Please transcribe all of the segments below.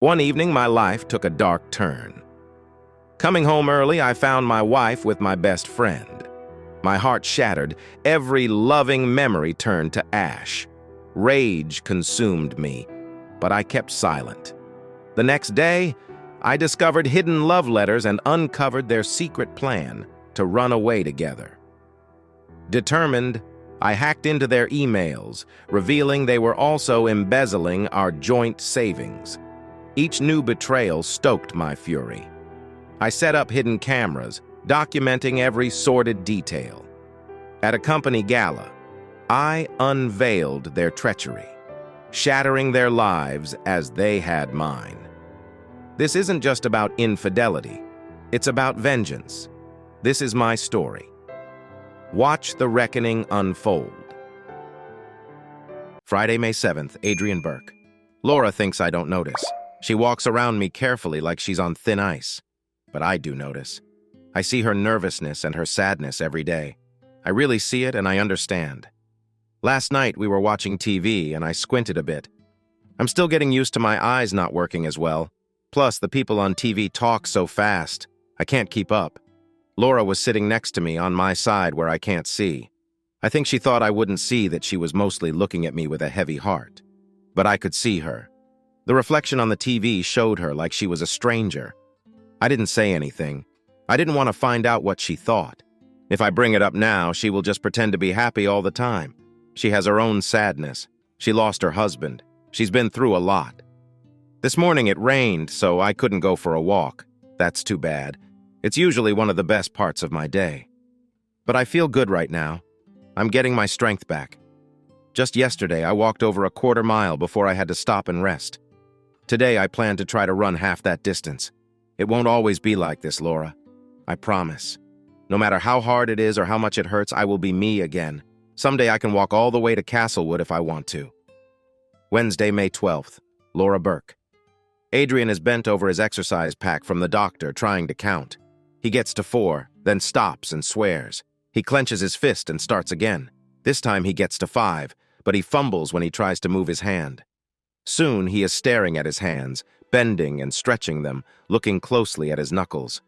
One evening, my life took a dark turn. Coming home early, I found my wife with my best friend. My heart shattered. Every loving memory turned to ash. Rage consumed me, but I kept silent. The next day, I discovered hidden love letters and uncovered their secret plan to run away together. Determined, I hacked into their emails, revealing they were also embezzling our joint savings. Each new betrayal stoked my fury. I set up hidden cameras, documenting every sordid detail. At a company gala, I unveiled their treachery, shattering their lives as they had mine. This isn't just about infidelity. It's about vengeance. This is my story. Watch the reckoning unfold. Friday, May 7th, Adrian Burke. Laura thinks I don't notice. She walks around me carefully like she's on thin ice. But I do notice. I see her nervousness and her sadness every day. I really see it and I understand. Last night we were watching TV and I squinted a bit. I'm still getting used to my eyes not working as well. Plus, the people on TV talk so fast. I can't keep up. Laura was sitting next to me on my side where I can't see. I think she thought I wouldn't see that she was mostly looking at me with a heavy heart. But I could see her. The reflection on the TV showed her like she was a stranger. I didn't say anything. I didn't want to find out what she thought. If I bring it up now, she will just pretend to be happy all the time. She has her own sadness. She lost her husband. She's been through a lot. This morning it rained, so I couldn't go for a walk. That's too bad. It's usually one of the best parts of my day. But I feel good right now. I'm getting my strength back. Just yesterday, I walked over a quarter mile before I had to stop and rest. Today, I plan to try to run half that distance. It won't always be like this, Laura. I promise. No matter how hard it is or how much it hurts, I will be me again. Someday I can walk all the way to Castlewood if I want to. Wednesday, May 12th. Laura Burke. Adrian is bent over his exercise pack from the doctor, trying to count. He gets to 4, then stops and swears. He clenches his fist and starts again. This time he gets to 5, but he fumbles when he tries to move his hand. Soon he is staring at his hands, bending and stretching them, looking closely at his knuckles.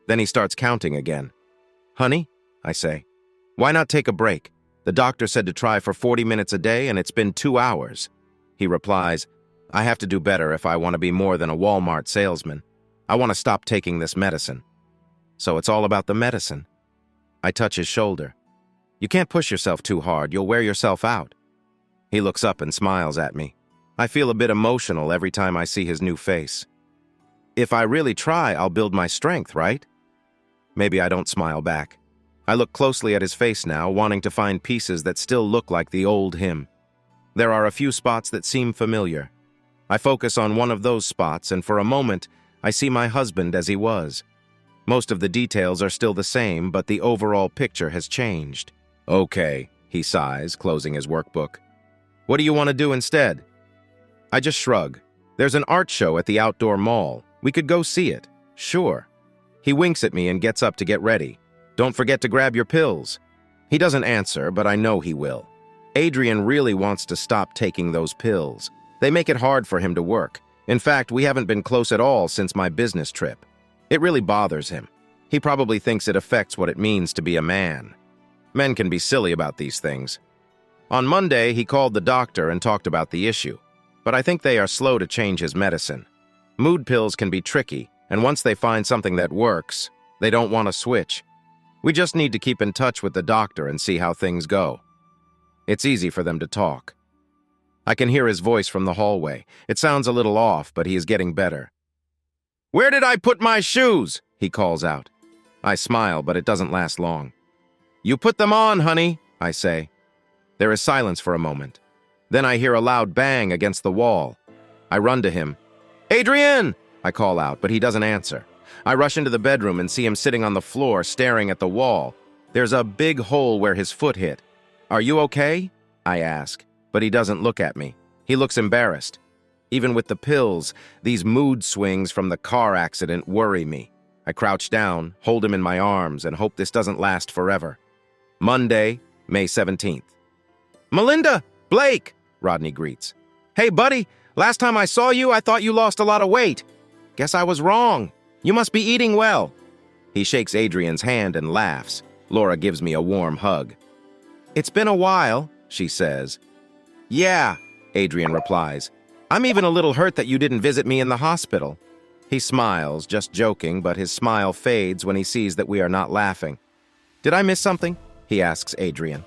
Then he starts counting again. "Honey," I say, "why not take a break? The doctor said to try for 40 minutes a day and it's been 2 hours. He replies, "I have to do better if I want to be more than a Walmart salesman. I want to stop taking this medicine." So it's all about the medicine. I touch his shoulder. "You can't push yourself too hard, you'll wear yourself out." He looks up and smiles at me. I feel a bit emotional every time I see his new face. If I really try, I'll build my strength, right? Maybe I don't smile back. I look closely at his face now, wanting to find pieces that still look like the old him. There are a few spots that seem familiar. I focus on one of those spots, and for a moment, I see my husband as he was. Most of the details are still the same, but the overall picture has changed. "Okay," he sighs, closing his workbook. "What do you want to do instead?" I just shrug. "There's an art show at the outdoor mall. We could go see it." "Sure." He winks at me and gets up to get ready. "Don't forget to grab your pills." He doesn't answer, but I know he will. Adrian really wants to stop taking those pills. They make it hard for him to work. In fact, we haven't been close at all since my business trip. It really bothers him. He probably thinks it affects what it means to be a man. Men can be silly about these things. On Monday, he called the doctor and talked about the issue. But I think they are slow to change his medicine. Mood pills can be tricky, and once they find something that works, they don't want to switch. We just need to keep in touch with the doctor and see how things go. It's easy for them to talk. I can hear his voice from the hallway. It sounds a little off, but he is getting better. "Where did I put my shoes?" he calls out. I smile, but it doesn't last long. "You put them on, honey," I say. There is silence for a moment. Then I hear a loud bang against the wall. I run to him. "Adrian!" I call out, but he doesn't answer. I rush into the bedroom and see him sitting on the floor staring at the wall. There's a big hole where his foot hit. "Are you okay?" I ask, but he doesn't look at me. He looks embarrassed. Even with the pills, these mood swings from the car accident worry me. I crouch down, hold him in my arms, and hope this doesn't last forever. Monday, May 17th. "Melinda! Blake!" Rodney greets. "Hey, buddy! Last time I saw you, I thought you lost a lot of weight. Guess I was wrong. You must be eating well. He shakes Adrian's hand and laughs. Laura gives me a warm hug. It's been a while, she says. Yeah, Adrian replies. I'm even a little hurt that you didn't visit me in the hospital. He smiles, just joking, but his smile fades when he sees that we are not laughing. Did I miss something? He asks Adrian.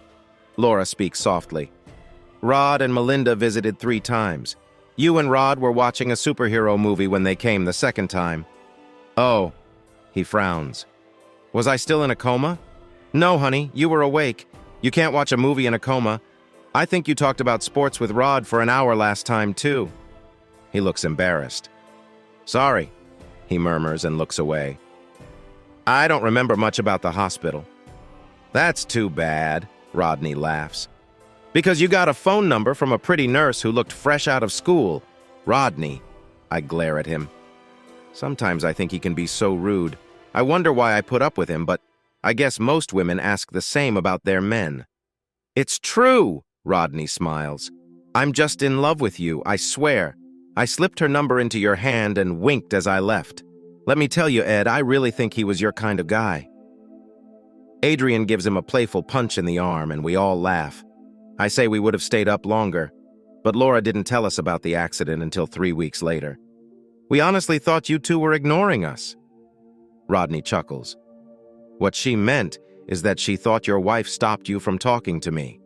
Laura speaks softly. Rod and Melinda visited 3 times. You and Rod were watching a superhero movie when they came the second time. Oh, he frowns. Was I still in a coma? No, honey, you were awake. You can't watch a movie in a coma. I think you talked about sports with Rod for an hour last time, too. He looks embarrassed. Sorry, he murmurs and looks away. I don't remember much about the hospital. That's too bad, Rodney laughs. Because you got a phone number from a pretty nurse who looked fresh out of school. Rodney, I glare at him. Sometimes I think he can be so rude. I wonder why I put up with him, but I guess most women ask the same about their men. It's true, Rodney smiles. I'm just in love with you, I swear. I slipped her number into your hand and winked as I left. Let me tell you, Ed, I really think he was your kind of guy. Adrian gives him a playful punch in the arm, and we all laugh. I say we would have stayed up longer, but Laura didn't tell us about the accident until 3 weeks later. We honestly thought you two were ignoring us. Rodney chuckles. What she meant is that she thought your wife stopped you from talking to me.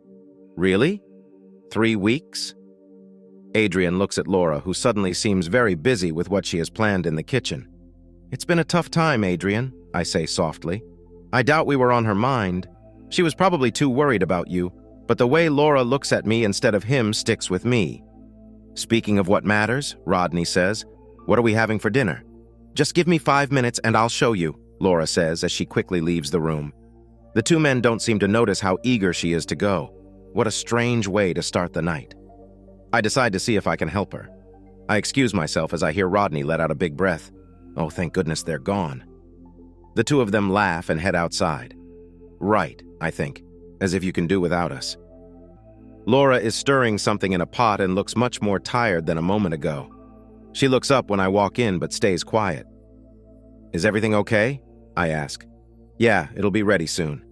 Really? 3 weeks? Adrian looks at Laura, who suddenly seems very busy with what she has planned in the kitchen. It's been a tough time, Adrian, I say softly. I doubt we were on her mind. She was probably too worried about you, but the way Laura looks at me instead of him sticks with me. Speaking of what matters, Rodney says, what are we having for dinner? Just give me 5 minutes and I'll show you, Laura says as she quickly leaves the room. The 2 men don't seem to notice how eager she is to go. What a strange way to start the night. I decide to see if I can help her. I excuse myself as I hear Rodney let out a big breath. Oh, thank goodness they're gone. The 2 of them laugh and head outside. Right, I think, as if you can do without us. Laura is stirring something in a pot and looks much more tired than a moment ago. She looks up when I walk in but stays quiet. Is everything okay? I ask. Yeah, it'll be ready soon.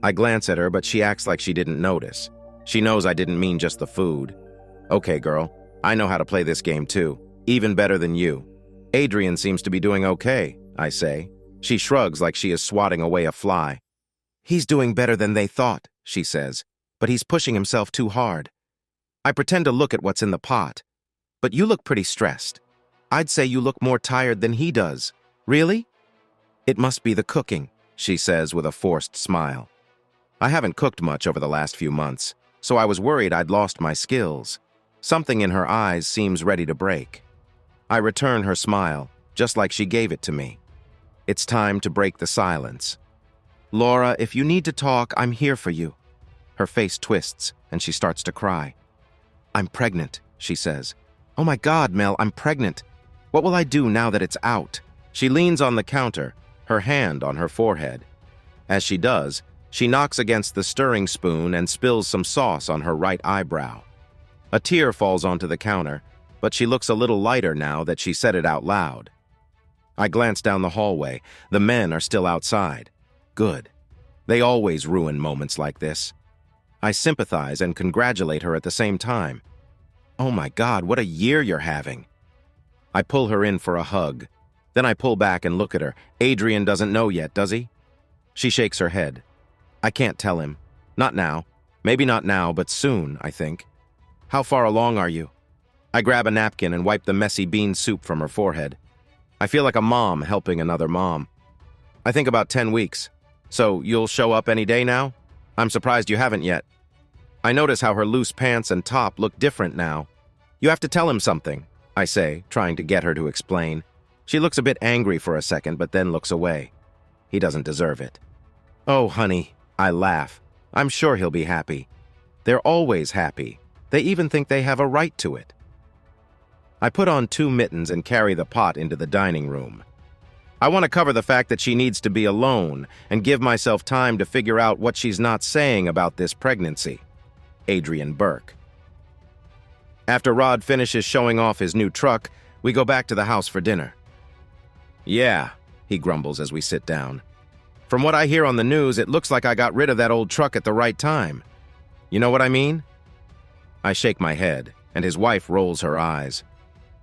I glance at her, but she acts like she didn't notice. She knows I didn't mean just the food. Okay, girl, I know how to play this game too, even better than you. Adrian seems to be doing okay, I say. She shrugs like she is swatting away a fly. He's doing better than they thought, she says, but he's pushing himself too hard. I pretend to look at what's in the pot. But you look pretty stressed. I'd say you look more tired than he does. Really? It must be the cooking, she says with a forced smile. I haven't cooked much over the last few months, so I was worried I'd lost my skills. Something in her eyes seems ready to break. I return her smile, just like she gave it to me. It's time to break the silence. Laura, if you need to talk, I'm here for you. Her face twists, and she starts to cry. I'm pregnant, she says. Oh my God, Mel, I'm pregnant. What will I do now that it's out? She leans on the counter, her hand on her forehead. As she does, she knocks against the stirring spoon and spills some sauce on her right eyebrow. A tear falls onto the counter, but she looks a little lighter now that she said it out loud. I glance down the hallway. The men are still outside. Good. They always ruin moments like this. I sympathize and congratulate her at the same time. Oh my God, what a year you're having. I pull her in for a hug. Then I pull back and look at her. Adrian doesn't know yet, does he? She shakes her head. I can't tell him. Not now. Maybe not now, but soon, I think. How far along are you? I grab a napkin and wipe the messy bean soup from her forehead. I feel like a mom helping another mom. I think about 10 weeks. So you'll show up any day now? I'm surprised you haven't yet. I notice how her loose pants and top look different now. You have to tell him something, I say, trying to get her to explain. She looks a bit angry for a second, but then looks away. He doesn't deserve it. Oh, honey, I laugh. I'm sure he'll be happy. They're always happy. They even think they have a right to it. I put on 2 mittens and carry the pot into the dining room. I want to cover the fact that she needs to be alone and give myself time to figure out what she's not saying about this pregnancy. Adrian Burke. After Rod finishes showing off his new truck, we go back to the house for dinner. "Yeah," he grumbles as we sit down. "From what I hear on the news, it looks like I got rid of that old truck at the right time. You know what I mean?" I shake my head, and his wife rolls her eyes.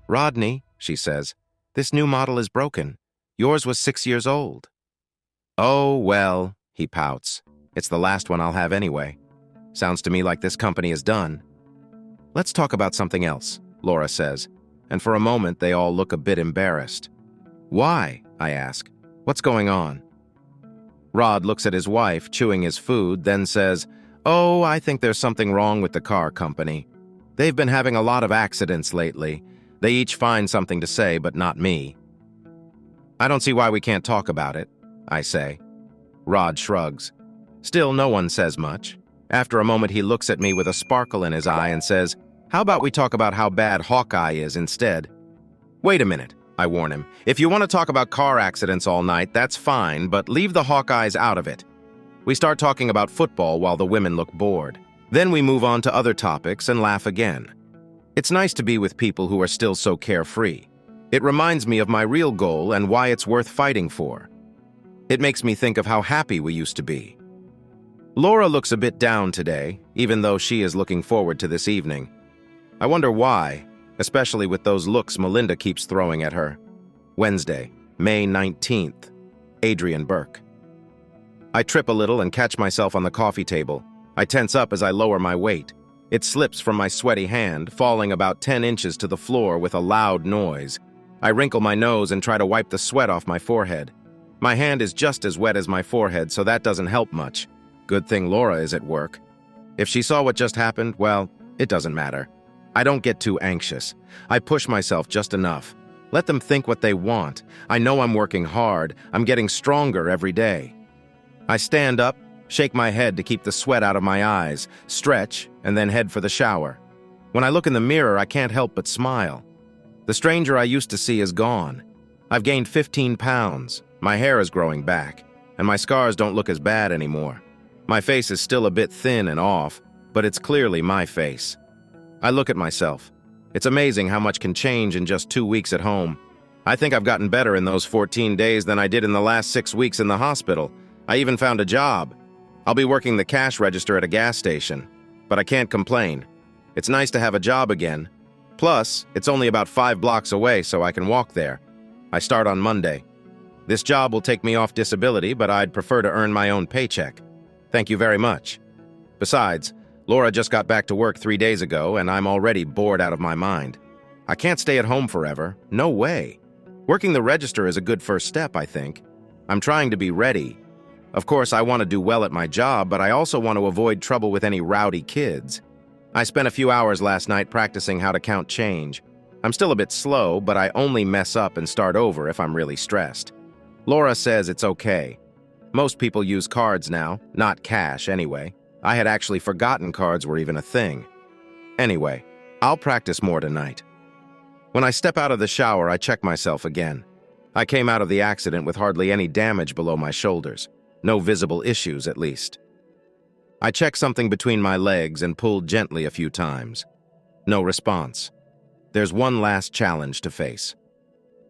"Rodney," she says, "this new model is broken. Yours was 6 years old." "Oh, well," he pouts. "It's the last one I'll have anyway. Sounds to me like this company is done." "Let's talk about something else," Laura says, and for a moment they all look a bit embarrassed. "Why?" I ask. "What's going on?" Rod looks at his wife, chewing his food, then says, "Oh, I think there's something wrong with the car company. They've been having a lot of accidents lately. They each find something to say, but not me." "I don't see why we can't talk about it," I say. Rod shrugs. Still, no one says much. After a moment, he looks at me with a sparkle in his eye and says, "How about we talk about how bad Hawkeye is instead?" "Wait a minute," I warn him. "If you want to talk about car accidents all night, that's fine, but leave the Hawkeyes out of it." We start talking about football while the women look bored. Then we move on to other topics and laugh again. It's nice to be with people who are still so carefree. It reminds me of my real goal and why it's worth fighting for. It makes me think of how happy we used to be. Laura looks a bit down today, even though she is looking forward to this evening. I wonder why, especially with those looks Melinda keeps throwing at her. Wednesday, May 19th. Adrian Burke. I trip a little and catch myself on the coffee table. I tense up as I lower my weight. It slips from my sweaty hand, falling about 10 inches to the floor with a loud noise. I wrinkle my nose and try to wipe the sweat off my forehead. My hand is just as wet as my forehead, so that doesn't help much. Good thing Laura is at work. If she saw what just happened, well, it doesn't matter. I don't get too anxious. I push myself just enough. Let them think what they want. I know I'm working hard. I'm getting stronger every day. I stand up, shake my head to keep the sweat out of my eyes, stretch, and then head for the shower. When I look in the mirror, I can't help but smile. The stranger I used to see is gone. I've gained 15 pounds. My hair is growing back, and my scars don't look as bad anymore. My face is still a bit thin and off, but it's clearly my face. I look at myself. It's amazing how much can change in just 2 weeks at home. I think I've gotten better in those 14 days than I did in the last 6 weeks in the hospital. I even found a job. I'll be working the cash register at a gas station, but I can't complain. It's nice to have a job again. Plus, it's only about 5 blocks away, so I can walk there. I start on Monday. This job will take me off disability, but I'd prefer to earn my own paycheck. Thank you very much. Besides, Laura just got back to work 3 days ago, and I'm already bored out of my mind. I can't stay at home forever. No way. Working the register is a good first step, I think. I'm trying to be ready. Of course, I want to do well at my job, but I also want to avoid trouble with any rowdy kids. I spent a few hours last night practicing how to count change. I'm still a bit slow, but I only mess up and start over if I'm really stressed. Laura says it's okay. Most people use cards now, not cash anyway. I had actually forgotten cards were even a thing. Anyway, I'll practice more tonight. When I step out of the shower, I check myself again. I came out of the accident with hardly any damage below my shoulders. No visible issues, at least. I check something between my legs and pulled gently a few times. No response. There's one last challenge to face.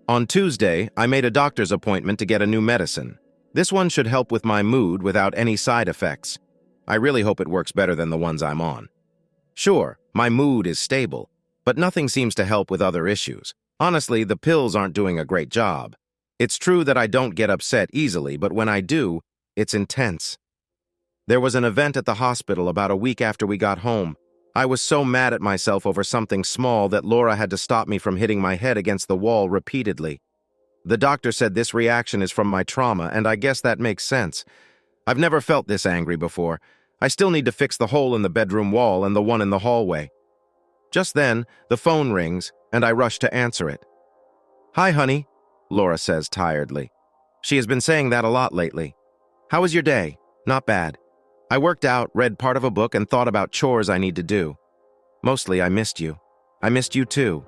On Tuesday, I made a doctor's appointment to get a new medicine. This one should help with my mood without any side effects. I really hope it works better than the ones I'm on. Sure, my mood is stable, but nothing seems to help with other issues. Honestly, the pills aren't doing a great job. It's true that I don't get upset easily, but when I do, it's intense. There was an event at the hospital about a week after we got home. I was so mad at myself over something small that Laura had to stop me from hitting my head against the wall repeatedly. The doctor said this reaction is from my trauma, and I guess that makes sense. I've never felt this angry before. I still need to fix the hole in the bedroom wall and the one in the hallway. Just then, the phone rings, and I rush to answer it. "Hi, honey," Laura says tiredly. She has been saying that a lot lately. "How was your day?" "Not bad. I worked out, read part of a book, and thought about chores I need to do. Mostly, I missed you. I missed you too.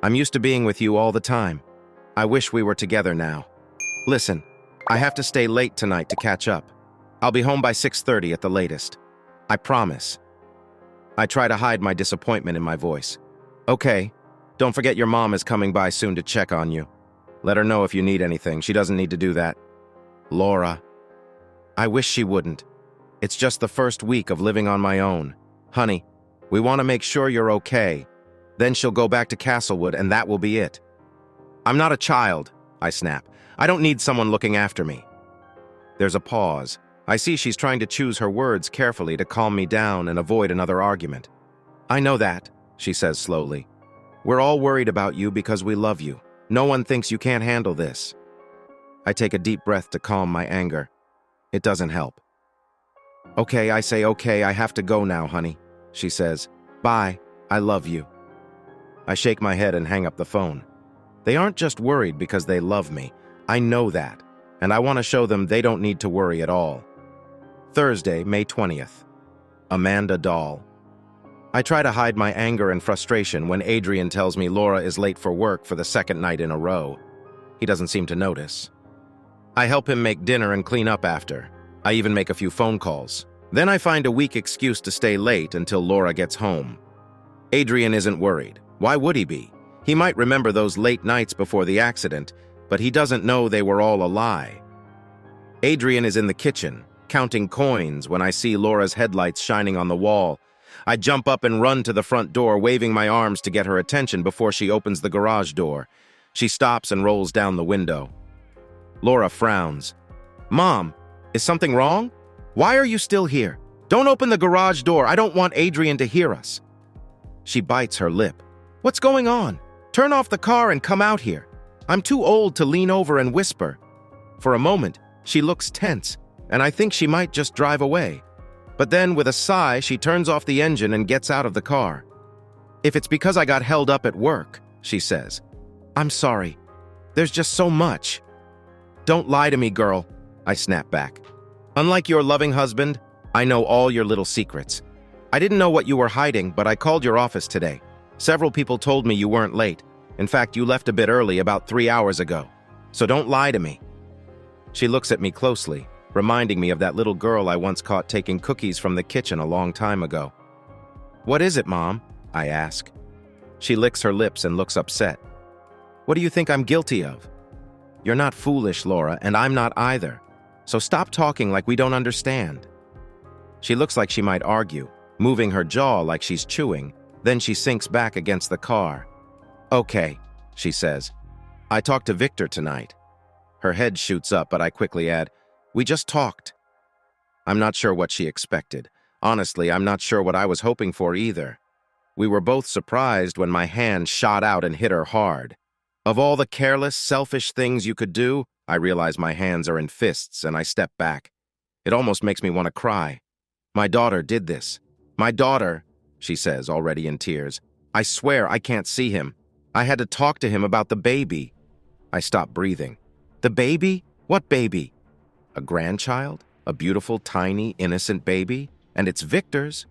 I'm used to being with you all the time. I wish we were together now. Listen, I have to stay late tonight to catch up. I'll be home by 6:30 at the latest. I promise." I try to hide my disappointment in my voice. Okay, don't forget your mom is coming by soon to check on you. Let her know if you need anything. She doesn't need to do that. Laura. I wish she wouldn't. It's just the first week of living on my own. Honey, we want to make sure you're okay. Then she'll go back to Castlewood and that will be it. I'm not a child, I snap. I don't need someone looking after me. There's a pause. I see she's trying to choose her words carefully to calm me down and avoid another argument. I know that, she says slowly. We're all worried about you because we love you. No one thinks you can't handle this. I take a deep breath to calm my anger. It doesn't help. Okay, I say, okay, I have to go now, honey. She says, bye, I love you. I shake my head and hang up the phone. They aren't just worried because they love me. I know that, and I want to show them they don't need to worry at all. Thursday, May 20th. Amanda Dahl. I try to hide my anger and frustration when Adrian tells me Laura is late for work for the second night in a row. He doesn't seem to notice. I help him make dinner and clean up after. I even make a few phone calls. Then I find a weak excuse to stay late until Laura gets home. Adrian isn't worried. Why would he be? He might remember those late nights before the accident, but he doesn't know they were all a lie. Adrian is in the kitchen, counting coins when I see Laura's headlights shining on the wall. I jump up and run to the front door, waving my arms to get her attention before she opens the garage door. She stops and rolls down the window. Laura frowns. Mom, is something wrong? Why are you still here? Don't open the garage door. I don't want Adrian to hear us. She bites her lip. What's going on? Turn off the car and come out here. I'm too old to lean over and whisper. For a moment, she looks tense, and I think she might just drive away. But then, with a sigh, she turns off the engine and gets out of the car. If it's because I got held up at work, she says. I'm sorry. There's just so much. Don't lie to me, girl, I snap back. Unlike your loving husband, I know all your little secrets. I didn't know what you were hiding, but I called your office today. Several people told me you weren't late. In fact, you left a bit early about 3 hours ago. So don't lie to me. She looks at me closely, reminding me of that little girl I once caught taking cookies from the kitchen a long time ago. What is it, Mom? I ask. She licks her lips and looks upset. What do you think I'm guilty of? You're not foolish, Laura, and I'm not either. So stop talking like we don't understand. She looks like she might argue, moving her jaw like she's chewing. Then she sinks back against the car. Okay, she says. I talked to Victor tonight. Her head shoots up, but I quickly add, we just talked. I'm not sure what she expected. Honestly, I'm not sure what I was hoping for either. We were both surprised when my hand shot out and hit her hard. Of all the careless, selfish things you could do, I realize my hands are in fists and I step back. It almost makes me want to cry. My daughter did this. My daughter, she says, already in tears. I swear I can't see him. I had to talk to him about the baby. I stop breathing. The baby? What baby? A grandchild? A beautiful, tiny, innocent baby? And it's Victor's?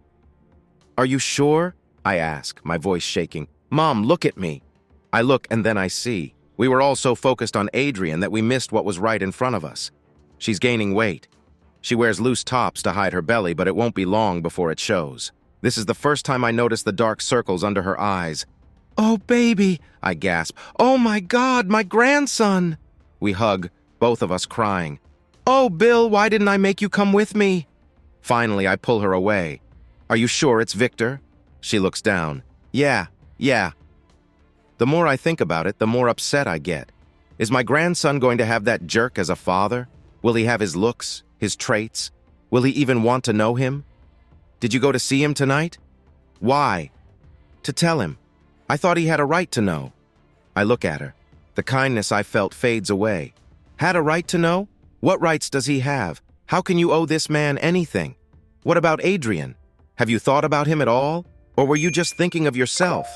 Are you sure? I ask, my voice shaking. Mom, look at me. I look and then I see. We were all so focused on Adrian that we missed what was right in front of us. She's gaining weight. She wears loose tops to hide her belly, but it won't be long before it shows. This is the first time I notice the dark circles under her eyes. Oh, baby, I gasp. Oh, my God, my grandson. We hug, both of us crying. Oh, Bill, why didn't I make you come with me? Finally, I pull her away. Are you sure it's Victor? She looks down. Yeah. The more I think about it, the more upset I get. Is my grandson going to have that jerk as a father? Will he have his looks, his traits? Will he even want to know him? Did you go to see him tonight? Why? To tell him. I thought he had a right to know. I look at her. The kindness I felt fades away. Had a right to know? What rights does he have? How can you owe this man anything? What about Adrian? Have you thought about him at all? Or were you just thinking of yourself?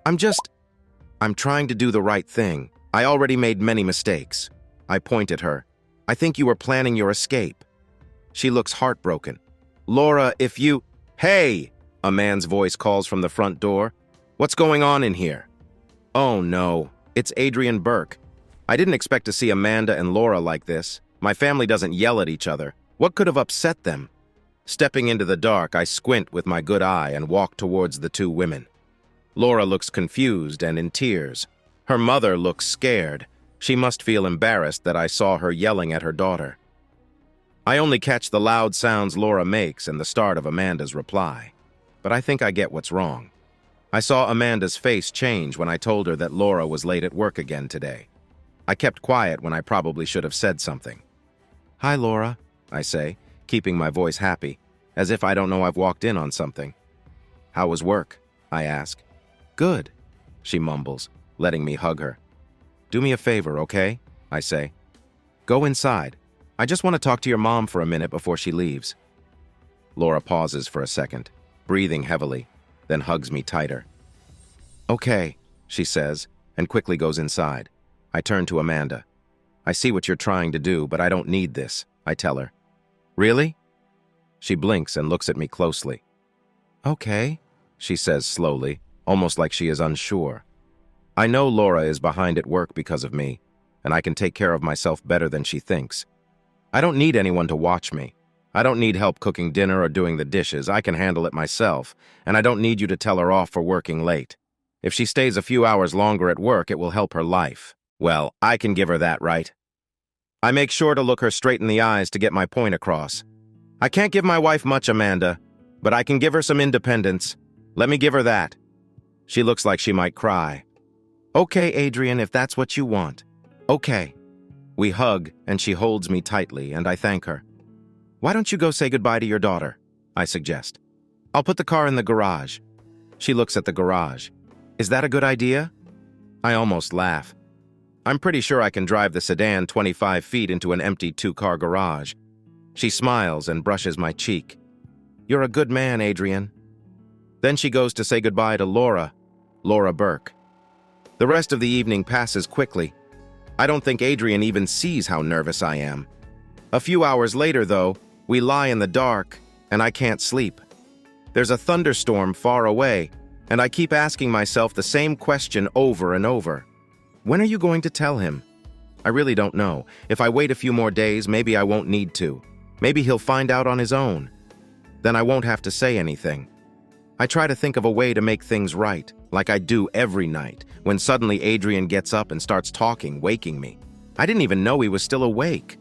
I'm trying to do the right thing. I already made many mistakes. I point at her. I think you were planning your escape. She looks heartbroken. Laura, if you... Hey! A man's voice calls from the front door. What's going on in here? Oh no, it's Adrian Burke. I didn't expect to see Amanda and Laura like this. My family doesn't yell at each other. What could have upset them? Stepping into the dark, I squint with my good eye and walk towards the two women. Laura looks confused and in tears. Her mother looks scared. She must feel embarrassed that I saw her yelling at her daughter. I only catch the loud sounds Laura makes and the start of Amanda's reply. But I think I get what's wrong. I saw Amanda's face change when I told her that Laura was late at work again today. I kept quiet when I probably should have said something. "Hi, Laura," I say, keeping my voice happy, as if I don't know I've walked in on something. "How was work?" I ask. "Good," she mumbles, letting me hug her. "Do me a favor, okay?" I say. "Go inside. I just want to talk to your mom for a minute before she leaves." Laura pauses for a second, breathing heavily, then hugs me tighter. "Okay," she says, and quickly goes inside. I turn to Amanda. "I see what you're trying to do, but I don't need this," I tell her. "Really?" She blinks and looks at me closely. "Okay," she says slowly, almost like she is unsure. I know Laura is behind at work because of me, and I can take care of myself better than she thinks. I don't need anyone to watch me. I don't need help cooking dinner or doing the dishes. I can handle it myself, and I don't need you to tell her off for working late. If she stays a few hours longer at work, it will help her life. Well, I can give her that, right? I make sure to look her straight in the eyes to get my point across. I can't give my wife much, Amanda, but I can give her some independence. Let me give her that. She looks like she might cry. "Okay, Adrian, if that's what you want." "Okay." We hug, and she holds me tightly, and I thank her. "Why don't you go say goodbye to your daughter?" I suggest. "I'll put the car in the garage." She looks at the garage. "Is that a good idea?" I almost laugh. I'm pretty sure I can drive the sedan 25 feet into an empty two-car garage. She smiles and brushes my cheek. "You're a good man, Adrian." Then she goes to say goodbye to Laura Burke. The rest of the evening passes quickly. I don't think Adrian even sees how nervous I am. A few hours later, though, we lie in the dark, and I can't sleep. There's a thunderstorm far away, and I keep asking myself the same question over and over. When are you going to tell him? I really don't know. If I wait a few more days, maybe I won't need to. Maybe he'll find out on his own. Then I won't have to say anything. I try to think of a way to make things right, like I do every night, when suddenly Adrian gets up and starts talking, waking me. I didn't even know he was still awake.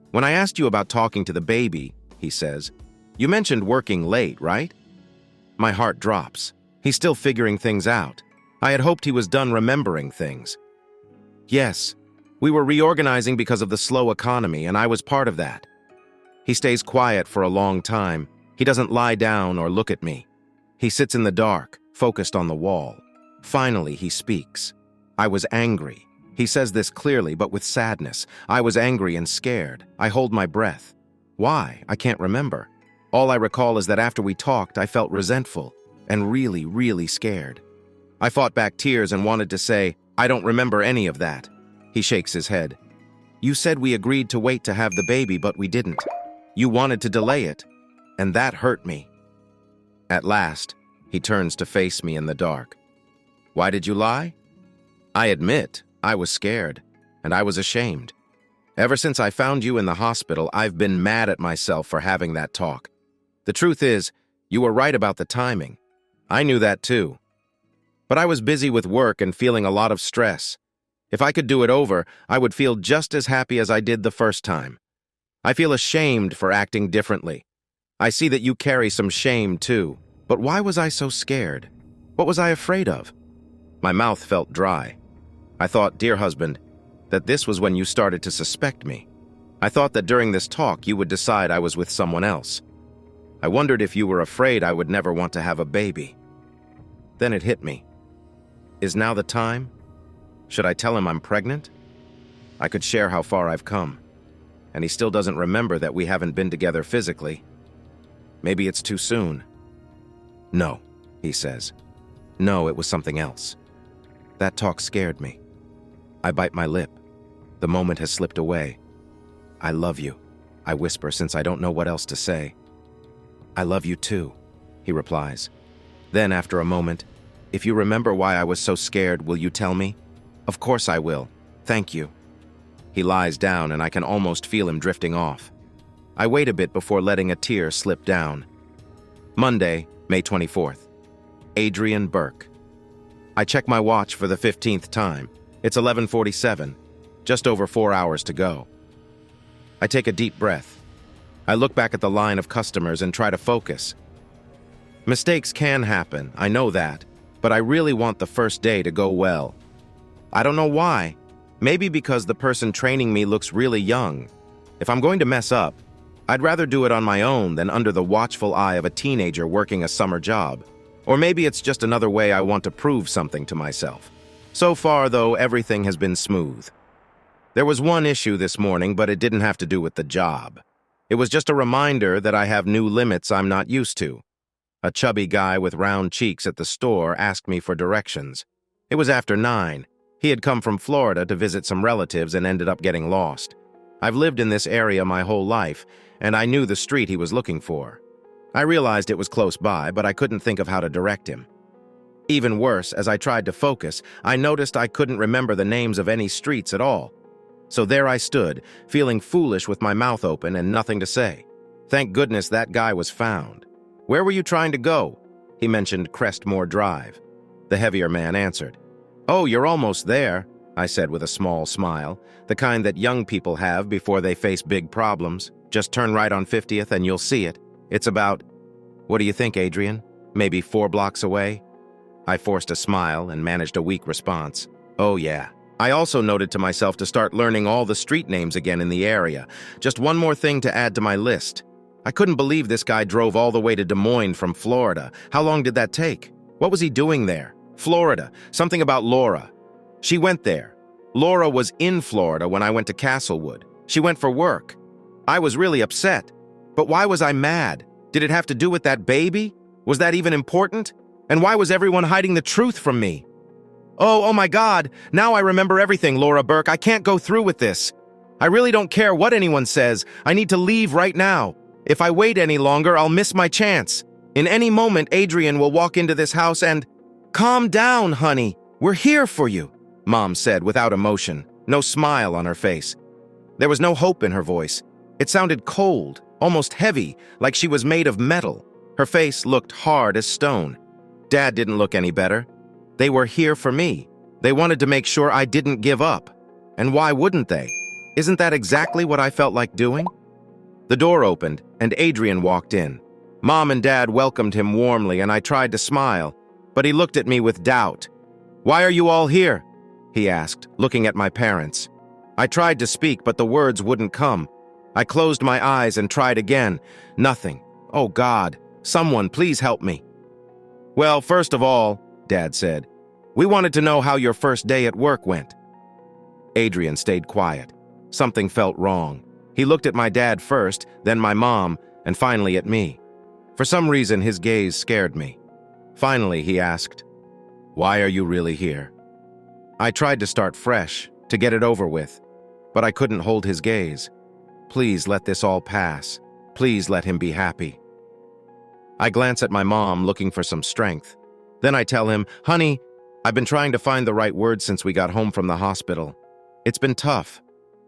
"When I asked you about talking to the baby," he says, "you mentioned working late, right?" My heart drops. He's still figuring things out. I had hoped he was done remembering things. "Yes, we were reorganizing because of the slow economy, and I was part of that." He stays quiet for a long time. He doesn't lie down or look at me. He sits in the dark, focused on the wall. Finally, he speaks. "I was angry." He says this clearly, but with sadness. I was angry and scared. I hold my breath. Why? I can't remember. All I recall is that after we talked, I felt resentful and really, really scared. I fought back tears and wanted to say, "I don't remember any of that." He shakes his head. "You said we agreed to wait to have the baby, but we didn't. You wanted to delay it, and that hurt me." At last, he turns to face me in the dark. "Why did you lie?" I admit, I was scared, and I was ashamed. Ever since I found you in the hospital, I've been mad at myself for having that talk. The truth is, you were right about the timing. I knew that too. But I was busy with work and feeling a lot of stress. If I could do it over, I would feel just as happy as I did the first time. I feel ashamed for acting differently. I see that you carry some shame too. But why was I so scared? What was I afraid of? My mouth felt dry. I thought, dear husband, that this was when you started to suspect me. I thought that during this talk you would decide I was with someone else. I wondered if you were afraid I would never want to have a baby. Then it hit me. Is now the time? Should I tell him I'm pregnant? I could share how far I've come. And he still doesn't remember that we haven't been together physically. Maybe it's too soon. No, he says. No, it was something else. That talk scared me. I bite my lip. The moment has slipped away. I love you, I whisper since I don't know what else to say. I love you too, he replies. Then, after a moment, if you remember why I was so scared, will you tell me? Of course I will. Thank you. He lies down and I can almost feel him drifting off. I wait a bit before letting a tear slip down. Monday, May 24th. Adrian Burke. I check my watch for the 15th time. It's 11:47, just over 4 hours to go. I take a deep breath. I look back at the line of customers and try to focus. Mistakes can happen, I know that, but I really want the first day to go well. I don't know why. Maybe because the person training me looks really young. If I'm going to mess up, I'd rather do it on my own than under the watchful eye of a teenager working a summer job. Or maybe it's just another way I want to prove something to myself. So far, though, everything has been smooth. There was one issue this morning, but it didn't have to do with the job. It was just a reminder that I have new limits I'm not used to. A chubby guy with round cheeks at the store asked me for directions. It was after 9. He had come from Florida to visit some relatives and ended up getting lost. I've lived in this area my whole life, and I knew the street he was looking for. I realized it was close by, but I couldn't think of how to direct him. Even worse, as I tried to focus, I noticed I couldn't remember the names of any streets at all. So there I stood, feeling foolish with my mouth open and nothing to say. Thank goodness that guy was found. "Where were you trying to go?" He mentioned Crestmore Drive. The heavier man answered. "Oh, you're almost there," I said with a small smile, the kind that young people have before they face big problems. "Just turn right on 50th and you'll see it. It's about—" "What do you think, Adrian? Maybe 4 blocks away?" I forced a smile and managed a weak response. "Oh yeah." I also noted to myself to start learning all the street names again in the area. Just one more thing to add to my list. I couldn't believe this guy drove all the way to Des Moines from Florida. How long did that take? What was he doing there? Florida. Something about Laura. She went there. Laura was in Florida when I went to Castlewood. She went for work. I was really upset. But why was I mad? Did it have to do with that baby? Was that even important? And why was everyone hiding the truth from me? Oh my God, now I remember everything, Laura Burke. I can't go through with this. I really don't care what anyone says. I need to leave right now. If I wait any longer, I'll miss my chance. In any moment, Adrian will walk into this house and— "Calm down, honey. We're here for you," Mom said without emotion, no smile on her face. There was no hope in her voice. It sounded cold, almost heavy, like she was made of metal. Her face looked hard as stone. Dad didn't look any better. They were here for me. They wanted to make sure I didn't give up. And why wouldn't they? Isn't that exactly what I felt like doing? The door opened, and Adrian walked in. Mom and Dad welcomed him warmly, and I tried to smile, but he looked at me with doubt. "Why are you all here?" he asked, looking at my parents. I tried to speak, but the words wouldn't come. I closed my eyes and tried again. Nothing. Oh God, someone please help me. "Well, first of all," Dad said, "we wanted to know how your first day at work went." Adrian stayed quiet. Something felt wrong. He looked at my dad first, then my mom, and finally at me. For some reason, his gaze scared me. Finally, he asked, "Why are you really here?" I tried to start fresh, to get it over with, but I couldn't hold his gaze. Please let this all pass. Please let him be happy. I glance at my mom, looking for some strength. Then I tell him, "Honey, I've been trying to find the right words since we got home from the hospital. It's been tough.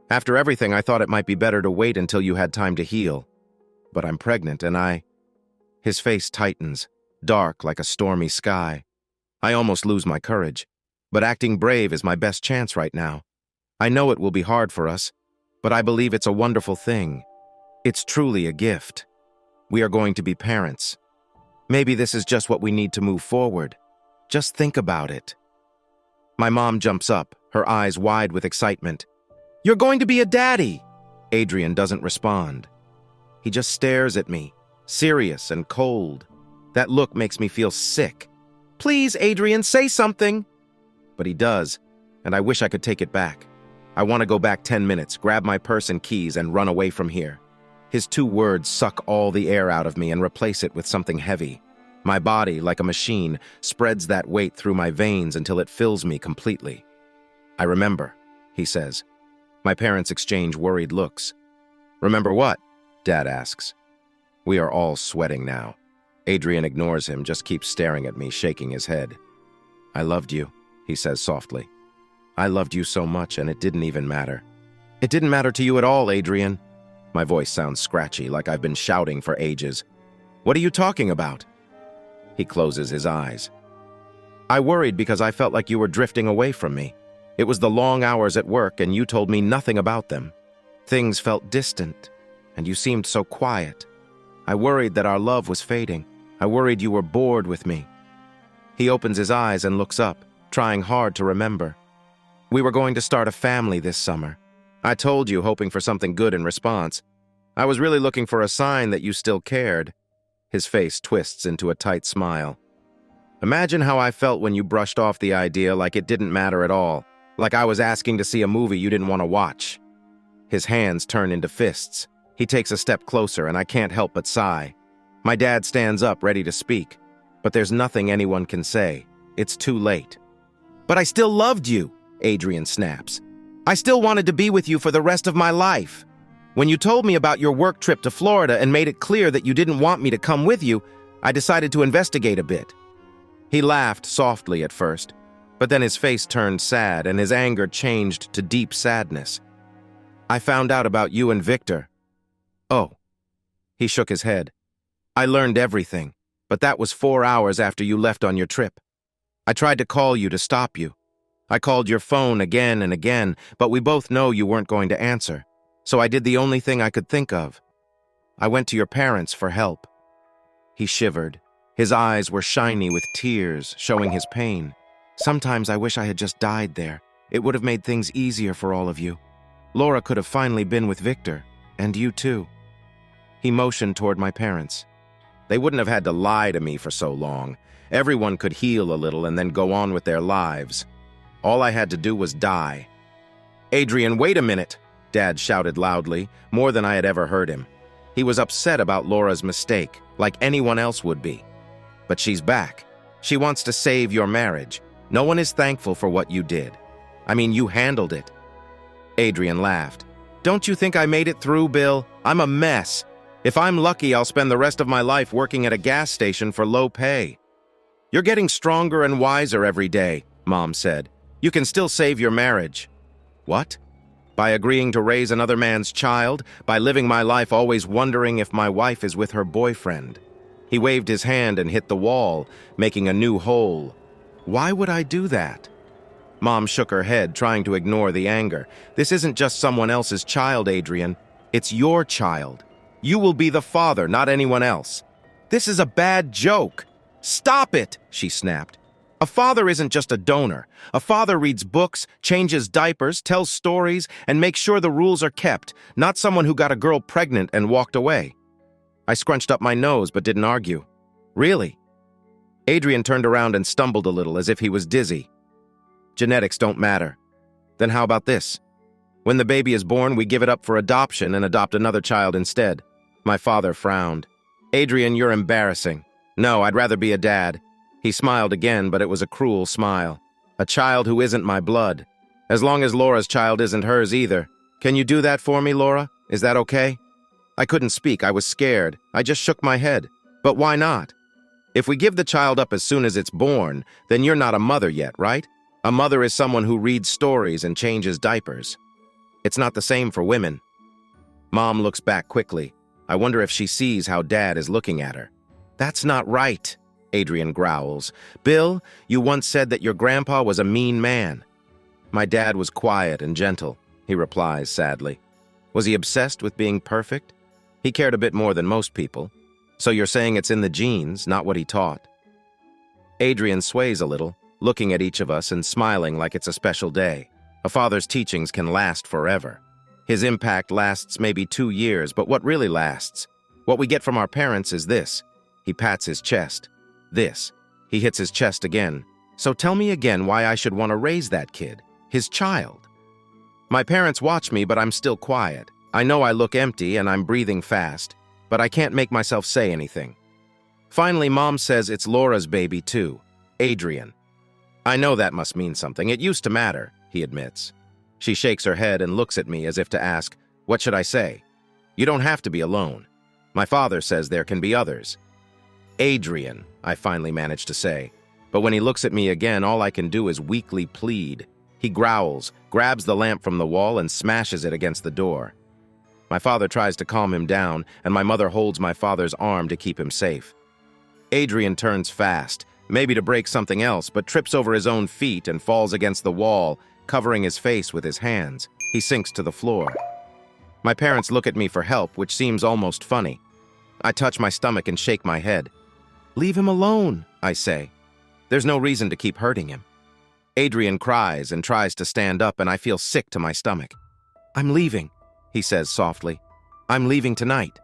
After everything, I thought it might be better to wait until you had time to heal. But I'm pregnant and I—" His face tightens, dark like a stormy sky. I almost lose my courage. But acting brave is my best chance right now. I know it will be hard for us, but I believe it's a wonderful thing. It's truly a gift. We are going to be parents. Maybe this is just what we need to move forward. Just think about it." My mom jumps up, her eyes wide with excitement. "You're going to be a daddy!" Adrian doesn't respond. He just stares at me, serious and cold. That look makes me feel sick. "Please, Adrian, say something!" But he does, and I wish I could take it back. I want to go back 10 minutes, grab my purse and keys, and run away from here. His 2 words suck all the air out of me and replace it with something heavy. My body, like a machine, spreads that weight through my veins until it fills me completely. "I remember," he says. My parents exchange worried looks. "Remember what?" Dad asks. We are all sweating now. Adrian ignores him, just keeps staring at me, shaking his head. "I loved you," he says softly. "I loved you so much, and it didn't even matter." "It didn't matter to you at all, Adrian." My voice sounds scratchy, like I've been shouting for ages. What are you talking about? He closes his eyes. I worried because I felt like you were drifting away from me. It was the long hours at work and you told me nothing about them. Things felt distant, and you seemed so quiet. I worried that our love was fading. I worried you were bored with me. He opens his eyes and looks up, trying hard to remember. We were going to start a family this summer. I told you, hoping for something good in response. I was really looking for a sign that you still cared. His face twists into a tight smile. Imagine how I felt when you brushed off the idea like it didn't matter at all, like I was asking to see a movie you didn't want to watch. His hands turn into fists. He takes a step closer and I can't help but sigh. My dad stands up, ready to speak, but there's nothing anyone can say. It's too late. But I still loved you, Adrian snaps. I still wanted to be with you for the rest of my life. When you told me about your work trip to Florida and made it clear that you didn't want me to come with you, I decided to investigate a bit. He laughed softly at first, but then his face turned sad and his anger changed to deep sadness. I found out about you and Victor. Oh. He shook his head. I learned everything, but that was 4 hours after you left on your trip. I tried to call you to stop you. I called your phone again and again, but we both know you weren't going to answer. So I did the only thing I could think of. I went to your parents for help. He shivered. His eyes were shiny with tears, showing his pain. Sometimes I wish I had just died there. It would have made things easier for all of you. Laura could have finally been with Victor, and you too. He motioned toward my parents. They wouldn't have had to lie to me for so long. Everyone could heal a little and then go on with their lives. All I had to do was die. Adrian, wait a minute, Dad shouted loudly, more than I had ever heard him. He was upset about Laura's mistake, like anyone else would be. But she's back. She wants to save your marriage. No one is thankful for what you did. I mean, you handled it. Adrian laughed. Don't you think I made it through, Bill? I'm a mess. If I'm lucky, I'll spend the rest of my life working at a gas station for low pay. You're getting stronger and wiser every day, Mom said. You can still save your marriage. What? By agreeing to raise another man's child? By living my life always wondering if my wife is with her boyfriend? He waved his hand and hit the wall, making a new hole. Why would I do that? Mom shook her head, trying to ignore the anger. This isn't just someone else's child, Adrian. It's your child. You will be the father, not anyone else. This is a bad joke. Stop it, she snapped. A father isn't just a donor. A father reads books, changes diapers, tells stories, and makes sure the rules are kept, not someone who got a girl pregnant and walked away. I scrunched up my nose but didn't argue. Really? Adrian turned around and stumbled a little as if he was dizzy. Genetics don't matter. Then how about this? When the baby is born, we give it up for adoption and adopt another child instead. My father frowned. Adrian, you're embarrassing. No, I'd rather be a dad. He smiled again, but it was a cruel smile. A child who isn't my blood. As long as Laura's child isn't hers either. Can you do that for me, Laura? Is that okay? I couldn't speak. I was scared. I just shook my head. But why not? If we give the child up as soon as it's born, then you're not a mother yet, right? A mother is someone who reads stories and changes diapers. It's not the same for women. Mom looks back quickly. I wonder if she sees how Dad is looking at her. That's not right, Adrian growls. Bill, you once said that your grandpa was a mean man. My dad was quiet and gentle, he replies sadly. Was he obsessed with being perfect? He cared a bit more than most people. So you're saying it's in the genes, not what he taught. Adrian sways a little, looking at each of us and smiling like it's a special day. A father's teachings can last forever. His impact lasts maybe 2 years, but what really lasts? What we get from our parents is this. He pats his chest. This. He hits his chest again. So tell me again why I should want to raise that kid, his child. My parents watch me, but I'm still quiet. I know I look empty and I'm breathing fast, but I can't make myself say anything. Finally, Mom says it's Laura's baby too, Adrian. I know that must mean something. It used to matter, he admits. She shakes her head and looks at me as if to ask, what should I say? You don't have to be alone. My father says there can be others. Adrian, I finally manage to say. But when he looks at me again, all I can do is weakly plead. He growls, grabs the lamp from the wall, and smashes it against the door. My father tries to calm him down, and my mother holds my father's arm to keep him safe. Adrian turns fast, maybe to break something else, but trips over his own feet and falls against the wall, covering his face with his hands. He sinks to the floor. My parents look at me for help, which seems almost funny. I touch my stomach and shake my head. "Leave him alone," I say. There's no reason to keep hurting him. Adrian cries and tries to stand up, and I feel sick to my stomach. "I'm leaving," he says softly. "I'm leaving tonight."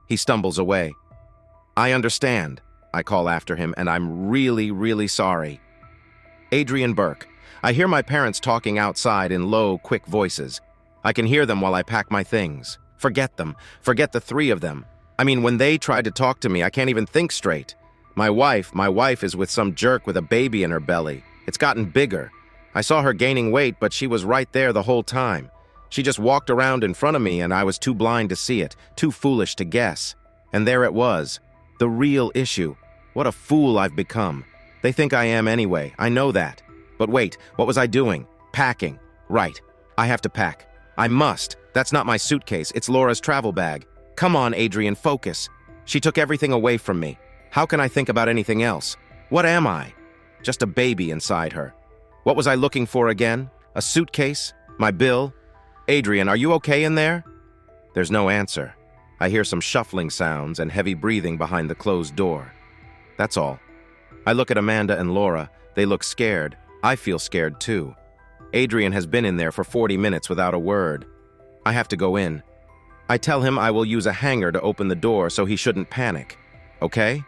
He stumbles away. "I understand," I call after him, "and I'm really, really sorry." Adrian Burke. I hear my parents talking outside in low, quick voices. I can hear them while I pack my things. Forget them. Forget the three of them. I mean, when they try to talk to me, I can't even think straight. My wife is with some jerk with a baby in her belly. It's gotten bigger. I saw her gaining weight, but she was right there the whole time. She just walked around in front of me, and I was too blind to see it, too foolish to guess. And there it was. The real issue. What a fool I've become. They think I am anyway. I know that. But wait, what was I doing? Packing. Right. I have to pack. I must. That's not my suitcase. It's Laura's travel bag. Come on, Adrian, focus. She took everything away from me. How can I think about anything else? What am I? Just a baby inside her. What was I looking for again? A suitcase? My bill? Adrian, are you okay in there? There's no answer. I hear some shuffling sounds and heavy breathing behind the closed door. That's all. I look at Amanda and Laura. They look scared. I feel scared too. Adrian has been in there for 40 minutes without a word. I have to go in. I tell him I will use a hanger to open the door so he shouldn't panic. Okay?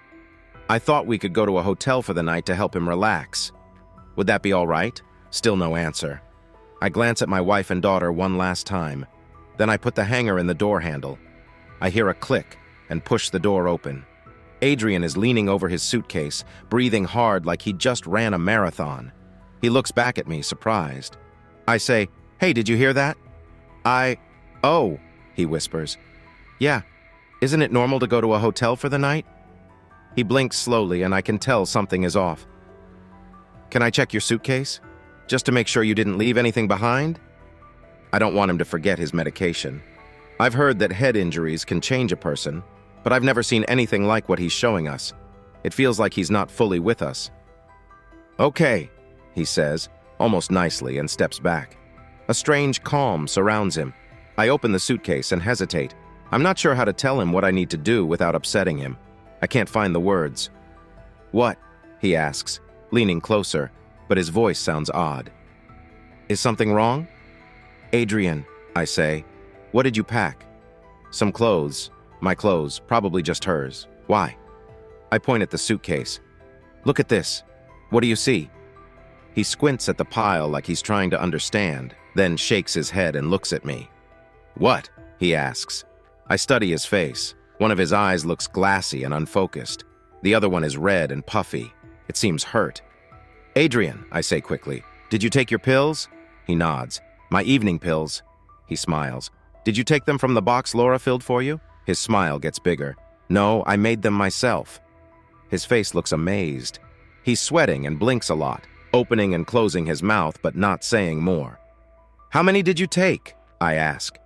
I thought we could go to a hotel for the night to help him relax. Would that be all right? Still no answer. I glance at my wife and daughter one last time. Then I put the hanger in the door handle. I hear a click and push the door open. Adrian is leaning over his suitcase, breathing hard like he just ran a marathon. He looks back at me, surprised. I say, "Hey, did you hear that?" "Oh," he whispers. "Yeah. Isn't it normal to go to a hotel for the night?" He blinks slowly, and I can tell something is off. "Can I check your suitcase? Just to make sure you didn't leave anything behind?" I don't want him to forget his medication. I've heard that head injuries can change a person, but I've never seen anything like what he's showing us. It feels like he's not fully with us. "Okay," he says, almost nicely, and steps back. A strange calm surrounds him. I open the suitcase and hesitate. I'm not sure how to tell him what I need to do without upsetting him. I can't find the words. "What?" he asks, leaning closer, but his voice sounds odd. "Is something wrong?" "Adrian," I say, "what did you pack?" "Some clothes. My clothes, probably just hers. Why?" I point at the suitcase. "Look at this. What do you see?" He squints at the pile like he's trying to understand, then shakes his head and looks at me. "What?" he asks. I study his face. One of his eyes looks glassy and unfocused. The other one is red and puffy. It seems hurt. "Adrian," I say quickly, "did you take your pills?" He nods. "My evening pills." He smiles. "Did you take them from the box Laura filled for you?" His smile gets bigger. "No, I made them myself." His face looks amazed. He's sweating and blinks a lot, opening and closing his mouth but not saying more. "How many did you take?" I ask.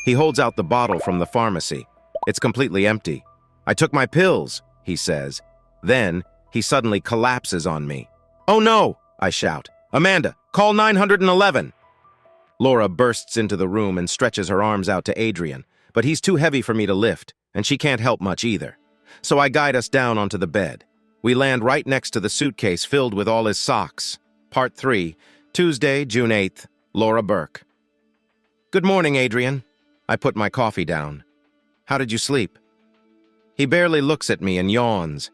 He holds out the bottle from the pharmacy. It's completely empty. "I took my pills," he says. Then, he suddenly collapses on me. "Oh no!" I shout. "Amanda, call 911!" Laura bursts into the room and stretches her arms out to Adrian, but he's too heavy for me to lift, and she can't help much either. So I guide us down onto the bed. We land right next to the suitcase filled with all his socks. Part 3, Tuesday, June 8th, Laura Burke. "Good morning, Adrian." I put my coffee down. "How did you sleep?" He barely looks at me and yawns.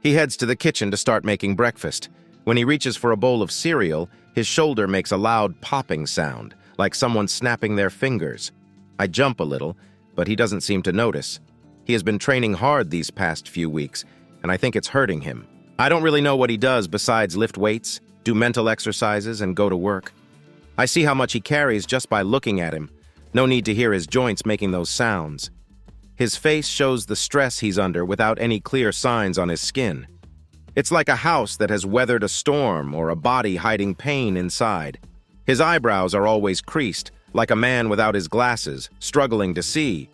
He heads to the kitchen to start making breakfast. When he reaches for a bowl of cereal, his shoulder makes a loud popping sound, like someone snapping their fingers. I jump a little, but he doesn't seem to notice. He has been training hard these past few weeks, and I think it's hurting him. I don't really know what he does besides lift weights, do mental exercises, and go to work. I see how much he carries just by looking at him. No need to hear his joints making those sounds. His face shows the stress he's under without any clear signs on his skin. It's like a house that has weathered a storm or a body hiding pain inside. His eyebrows are always creased, like a man without his glasses, struggling to see.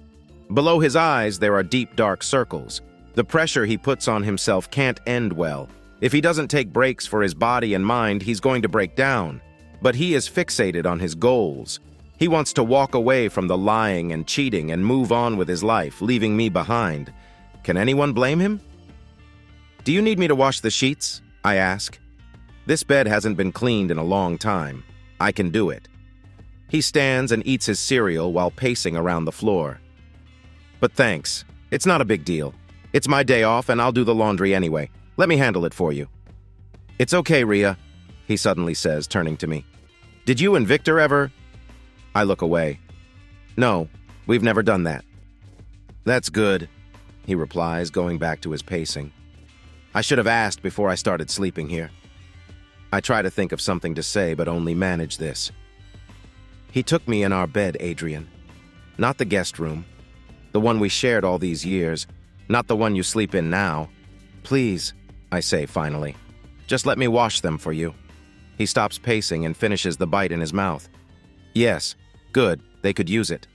Below his eyes, there are deep, dark circles. The pressure he puts on himself can't end well. If he doesn't take breaks for his body and mind, he's going to break down. But he is fixated on his goals. He wants to walk away from the lying and cheating and move on with his life, leaving me behind. Can anyone blame him? "Do you need me to wash the sheets?" I ask. This bed hasn't been cleaned in a long time. I can do it. He stands and eats his cereal while pacing around the floor. "But thanks. It's not a big deal. It's my day off and I'll do the laundry anyway. Let me handle it for you." "It's okay, Rhea," he suddenly says, turning to me. "Did you and Victor ever—" I look away. "No, we've never done that." "That's good," he replies, going back to his pacing. "I should have asked before I started sleeping here." I try to think of something to say, but only manage this. "He took me in our bed, Adrian. Not the guest room. The one we shared all these years. Not the one you sleep in now. Please," I say finally. "Just let me wash them for you." He stops pacing and finishes the bite in his mouth. "Yes, good, they could use it.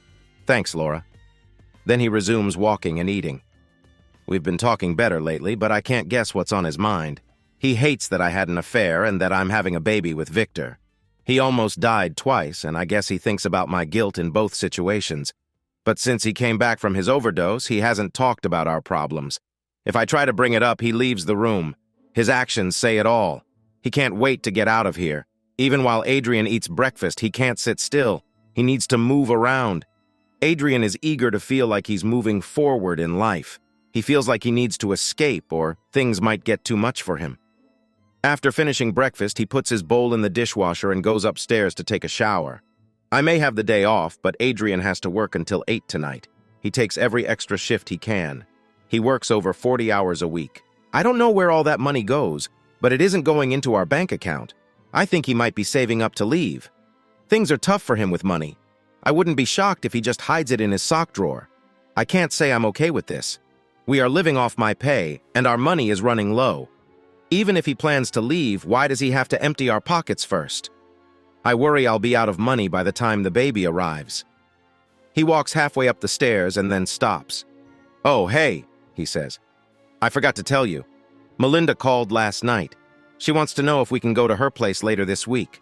Thanks, Laura." Then he resumes walking and eating. We've been talking better lately, but I can't guess what's on his mind. He hates that I had an affair and that I'm having a baby with Victor. He almost died twice, and I guess he thinks about my guilt in both situations. But since he came back from his overdose, he hasn't talked about our problems. If I try to bring it up, he leaves the room. His actions say it all. He can't wait to get out of here. Even while Adrian eats breakfast, he can't sit still. He needs to move around. Adrian is eager to feel like he's moving forward in life. He feels like he needs to escape, or things might get too much for him. After finishing breakfast, he puts his bowl in the dishwasher and goes upstairs to take a shower. I may have the day off, but Adrian has to work until 8 tonight. He takes every extra shift he can. He works over 40 hours a week. I don't know where all that money goes, but it isn't going into our bank account. I think he might be saving up to leave. Things are tough for him with money. I wouldn't be shocked if he just hides it in his sock drawer. I can't say I'm okay with this. We are living off my pay, and our money is running low. Even if he plans to leave, why does he have to empty our pockets first? I worry I'll be out of money by the time the baby arrives. He walks halfway up the stairs and then stops. "Oh, hey," he says. "I forgot to tell you. Melinda called last night. She wants to know if we can go to her place later this week."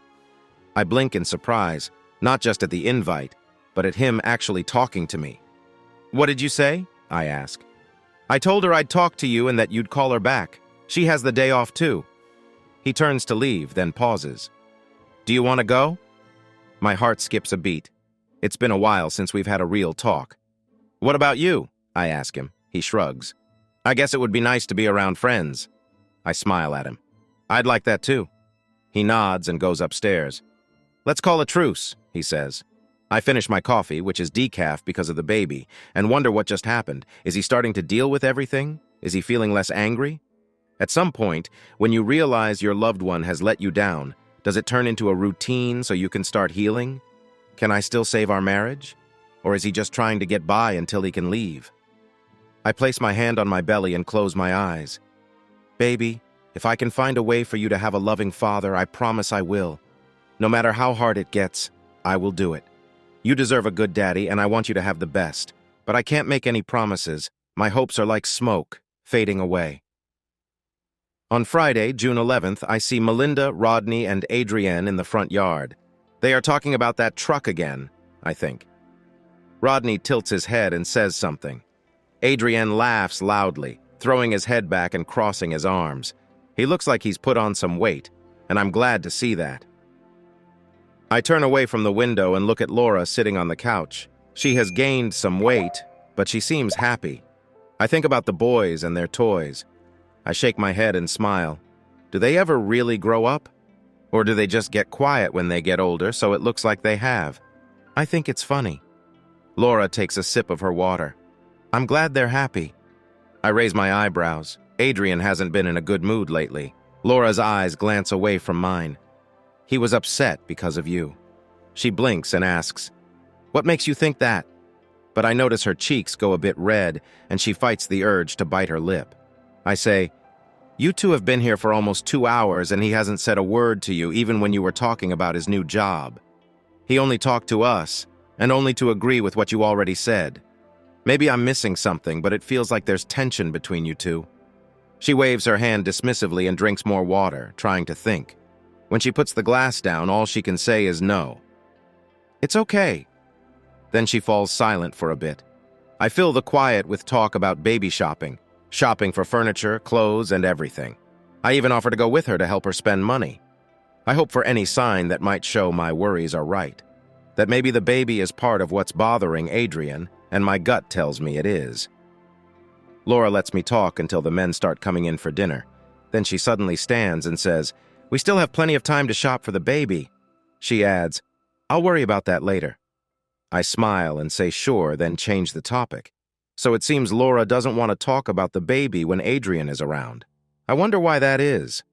I blink in surprise, not just at the invite, but at him actually talking to me. "What did you say?" I ask. "I told her I'd talk to you and that you'd call her back. She has the day off too." He turns to leave, then pauses. "Do you want to go?" My heart skips a beat. It's been a while since we've had a real talk. "What about you?" I ask him. He shrugs. "I guess it would be nice to be around friends." I smile at him. "I'd like that too." He nods and goes upstairs. "Let's call a truce," he says. I finish my coffee, which is decaf because of the baby, and wonder what just happened. Is he starting to deal with everything? Is he feeling less angry? At some point, when you realize your loved one has let you down, does it turn into a routine so you can start healing? Can I still save our marriage? Or is he just trying to get by until he can leave? I place my hand on my belly and close my eyes. "Baby, if I can find a way for you to have a loving father, I promise I will. No matter how hard it gets, I will do it. You deserve a good daddy, and I want you to have the best. But I can't make any promises. My hopes are like smoke, fading away." On Friday, June 11th, I see Melinda, Rodney, and Adrian in the front yard. They are talking about that truck again, I think. Rodney tilts his head and says something. Adrian laughs loudly, throwing his head back and crossing his arms. He looks like he's put on some weight, and I'm glad to see that. I turn away from the window and look at Laura sitting on the couch. She has gained some weight, but she seems happy. I think about the boys and their toys. I shake my head and smile. Do they ever really grow up? Or do they just get quiet when they get older so it looks like they have? I think it's funny. Laura takes a sip of her water. I'm glad they're happy. I raise my eyebrows. Adrian hasn't been in a good mood lately. Laura's eyes glance away from mine. He was upset because of you. She blinks and asks, "What makes you think that?" But I notice her cheeks go a bit red, and she fights the urge to bite her lip. I say, "You two have been here for almost 2 hours, and he hasn't said a word to you even when you were talking about his new job." He only talked to us, and only to agree with what you already said. Maybe I'm missing something, but it feels like there's tension between you two." She waves her hand dismissively and drinks more water, trying to think. When she puts the glass down, all she can say is no. "It's okay." Then she falls silent for a bit. I fill the quiet with talk about baby shopping for furniture, clothes, and everything. I even offer to go with her to help her spend money. I hope for any sign that might show my worries are right, that maybe the baby is part of what's bothering Adrian, and my gut tells me it is. Laura lets me talk until the men start coming in for dinner. Then she suddenly stands and says, "We still have plenty of time to shop for the baby." She adds, "I'll worry about that later." I smile and say sure, then change the topic. So it seems Laura doesn't want to talk about the baby when Adrian is around. I wonder why that is.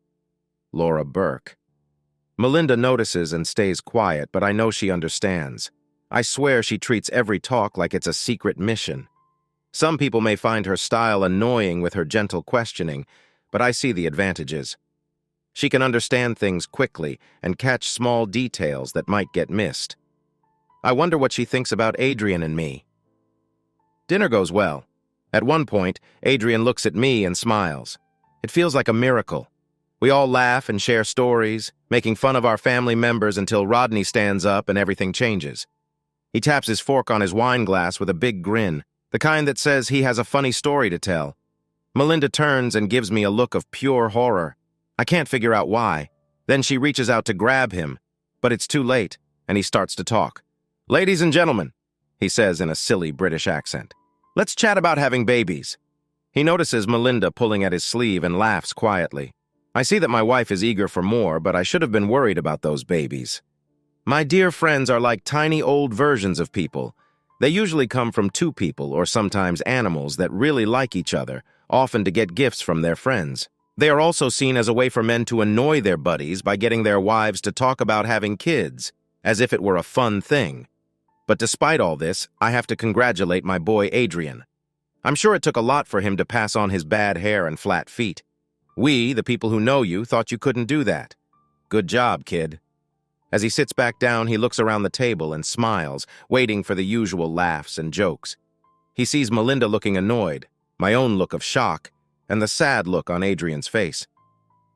Laura Burke. Melinda notices and stays quiet, but I know she understands. I swear she treats every talk like it's a secret mission. Some people may find her style annoying with her gentle questioning, but I see the advantages. She can understand things quickly and catch small details that might get missed. I wonder what she thinks about Adrian and me. Dinner goes well. At one point, Adrian looks at me and smiles. It feels like a miracle. We all laugh and share stories, making fun of our family members until Rodney stands up and everything changes. He taps his fork on his wine glass with a big grin, the kind that says he has a funny story to tell. Melinda turns and gives me a look of pure horror. I can't figure out why. Then she reaches out to grab him, but it's too late, and he starts to talk. "Ladies and gentlemen," he says in a silly British accent, "let's chat about having babies." He notices Melinda pulling at his sleeve and laughs quietly. I see that my wife is eager for more, but I should have been worried about those babies. My dear friends are like tiny old versions of people. They usually come from two people or sometimes animals that really like each other, often to get gifts from their friends. They are also seen as a way for men to annoy their buddies by getting their wives to talk about having kids, as if it were a fun thing. But despite all this, I have to congratulate my boy Adrian. I'm sure it took a lot for him to pass on his bad hair and flat feet. We, the people who know you, thought you couldn't do that. Good job, kid. As he sits back down, he looks around the table and smiles, waiting for the usual laughs and jokes. He sees Melinda looking annoyed, my own look of shock, and the sad look on Adrian's face.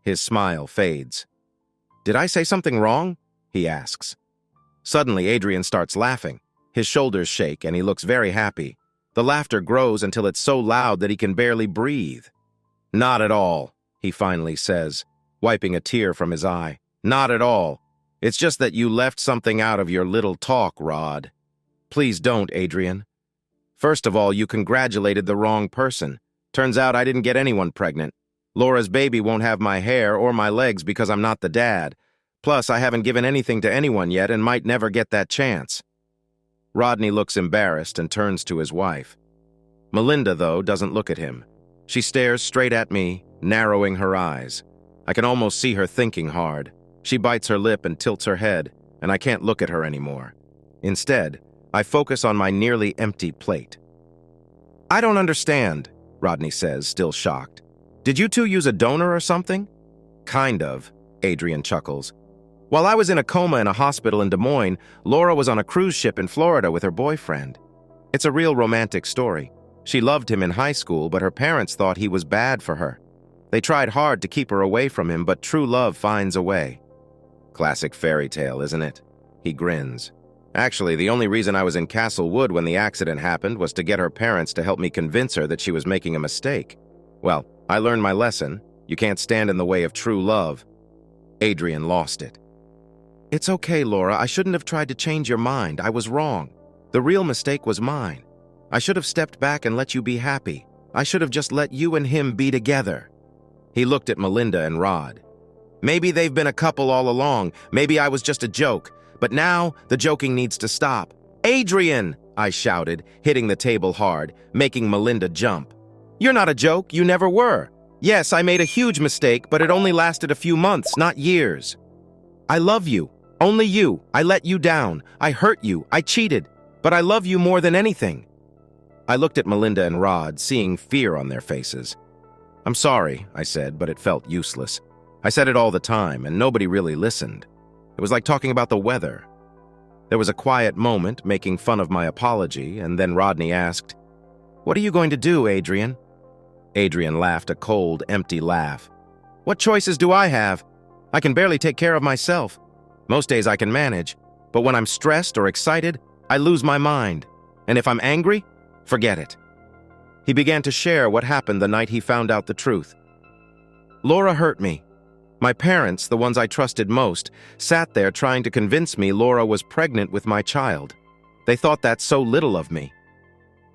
His smile fades. "Did I say something wrong?" he asks. Suddenly, Adrian starts laughing. His shoulders shake, and he looks very happy. The laughter grows until it's so loud that he can barely breathe. "Not at all," he finally says, wiping a tear from his eye. "Not at all. It's just that you left something out of your little talk, Rod." "Please don't, Adrian." "First of all, you congratulated the wrong person. Turns out I didn't get anyone pregnant. Laura's baby won't have my hair or my legs because I'm not the dad. Plus, I haven't given anything to anyone yet and might never get that chance." Rodney looks embarrassed and turns to his wife. Melinda, though, doesn't look at him. She stares straight at me, narrowing her eyes. I can almost see her thinking hard. She bites her lip and tilts her head, and I can't look at her anymore. Instead, I focus on my nearly empty plate. "I don't understand," Rodney says, still shocked. "Did you two use a donor or something?" "Kind of," Adrian chuckles. "While I was in a coma in a hospital in Des Moines, Laura was on a cruise ship in Florida with her boyfriend. It's a real romantic story. She loved him in high school, but her parents thought he was bad for her. They tried hard to keep her away from him, but true love finds a way." Classic fairy tale, isn't it? He grins. "Actually, the only reason I was in Castlewood when the accident happened was to get her parents to help me convince her that she was making a mistake. Well, I learned my lesson. You can't stand in the way of true love." Adrian lost it. "It's okay, Laura. I shouldn't have tried to change your mind. I was wrong. The real mistake was mine. I should have stepped back and let you be happy. I should have just let you and him be together." He looked at Melinda and Rod. "Maybe they've been a couple all along. Maybe I was just a joke. But now, the joking needs to stop." "Adrian!" I shouted, hitting the table hard, making Melinda jump. "You're not a joke. You never were. Yes, I made a huge mistake, but it only lasted a few months, not years. I love you. Only you. I let you down. I hurt you. I cheated. But I love you more than anything." I looked at Melinda and Rod, seeing fear on their faces. "I'm sorry," I said, but it felt useless. I said it all the time, and nobody really listened. It was like talking about the weather. There was a quiet moment, making fun of my apology, and then Rodney asked, "What are you going to do, Adrian?" Adrian laughed a cold, empty laugh. "What choices do I have? I can barely take care of myself. Most days I can manage, but when I'm stressed or excited, I lose my mind. And if I'm angry, forget it." He began to share what happened the night he found out the truth. "Laura hurt me. My parents, the ones I trusted most, sat there trying to convince me Laura was pregnant with my child. They thought that so little of me.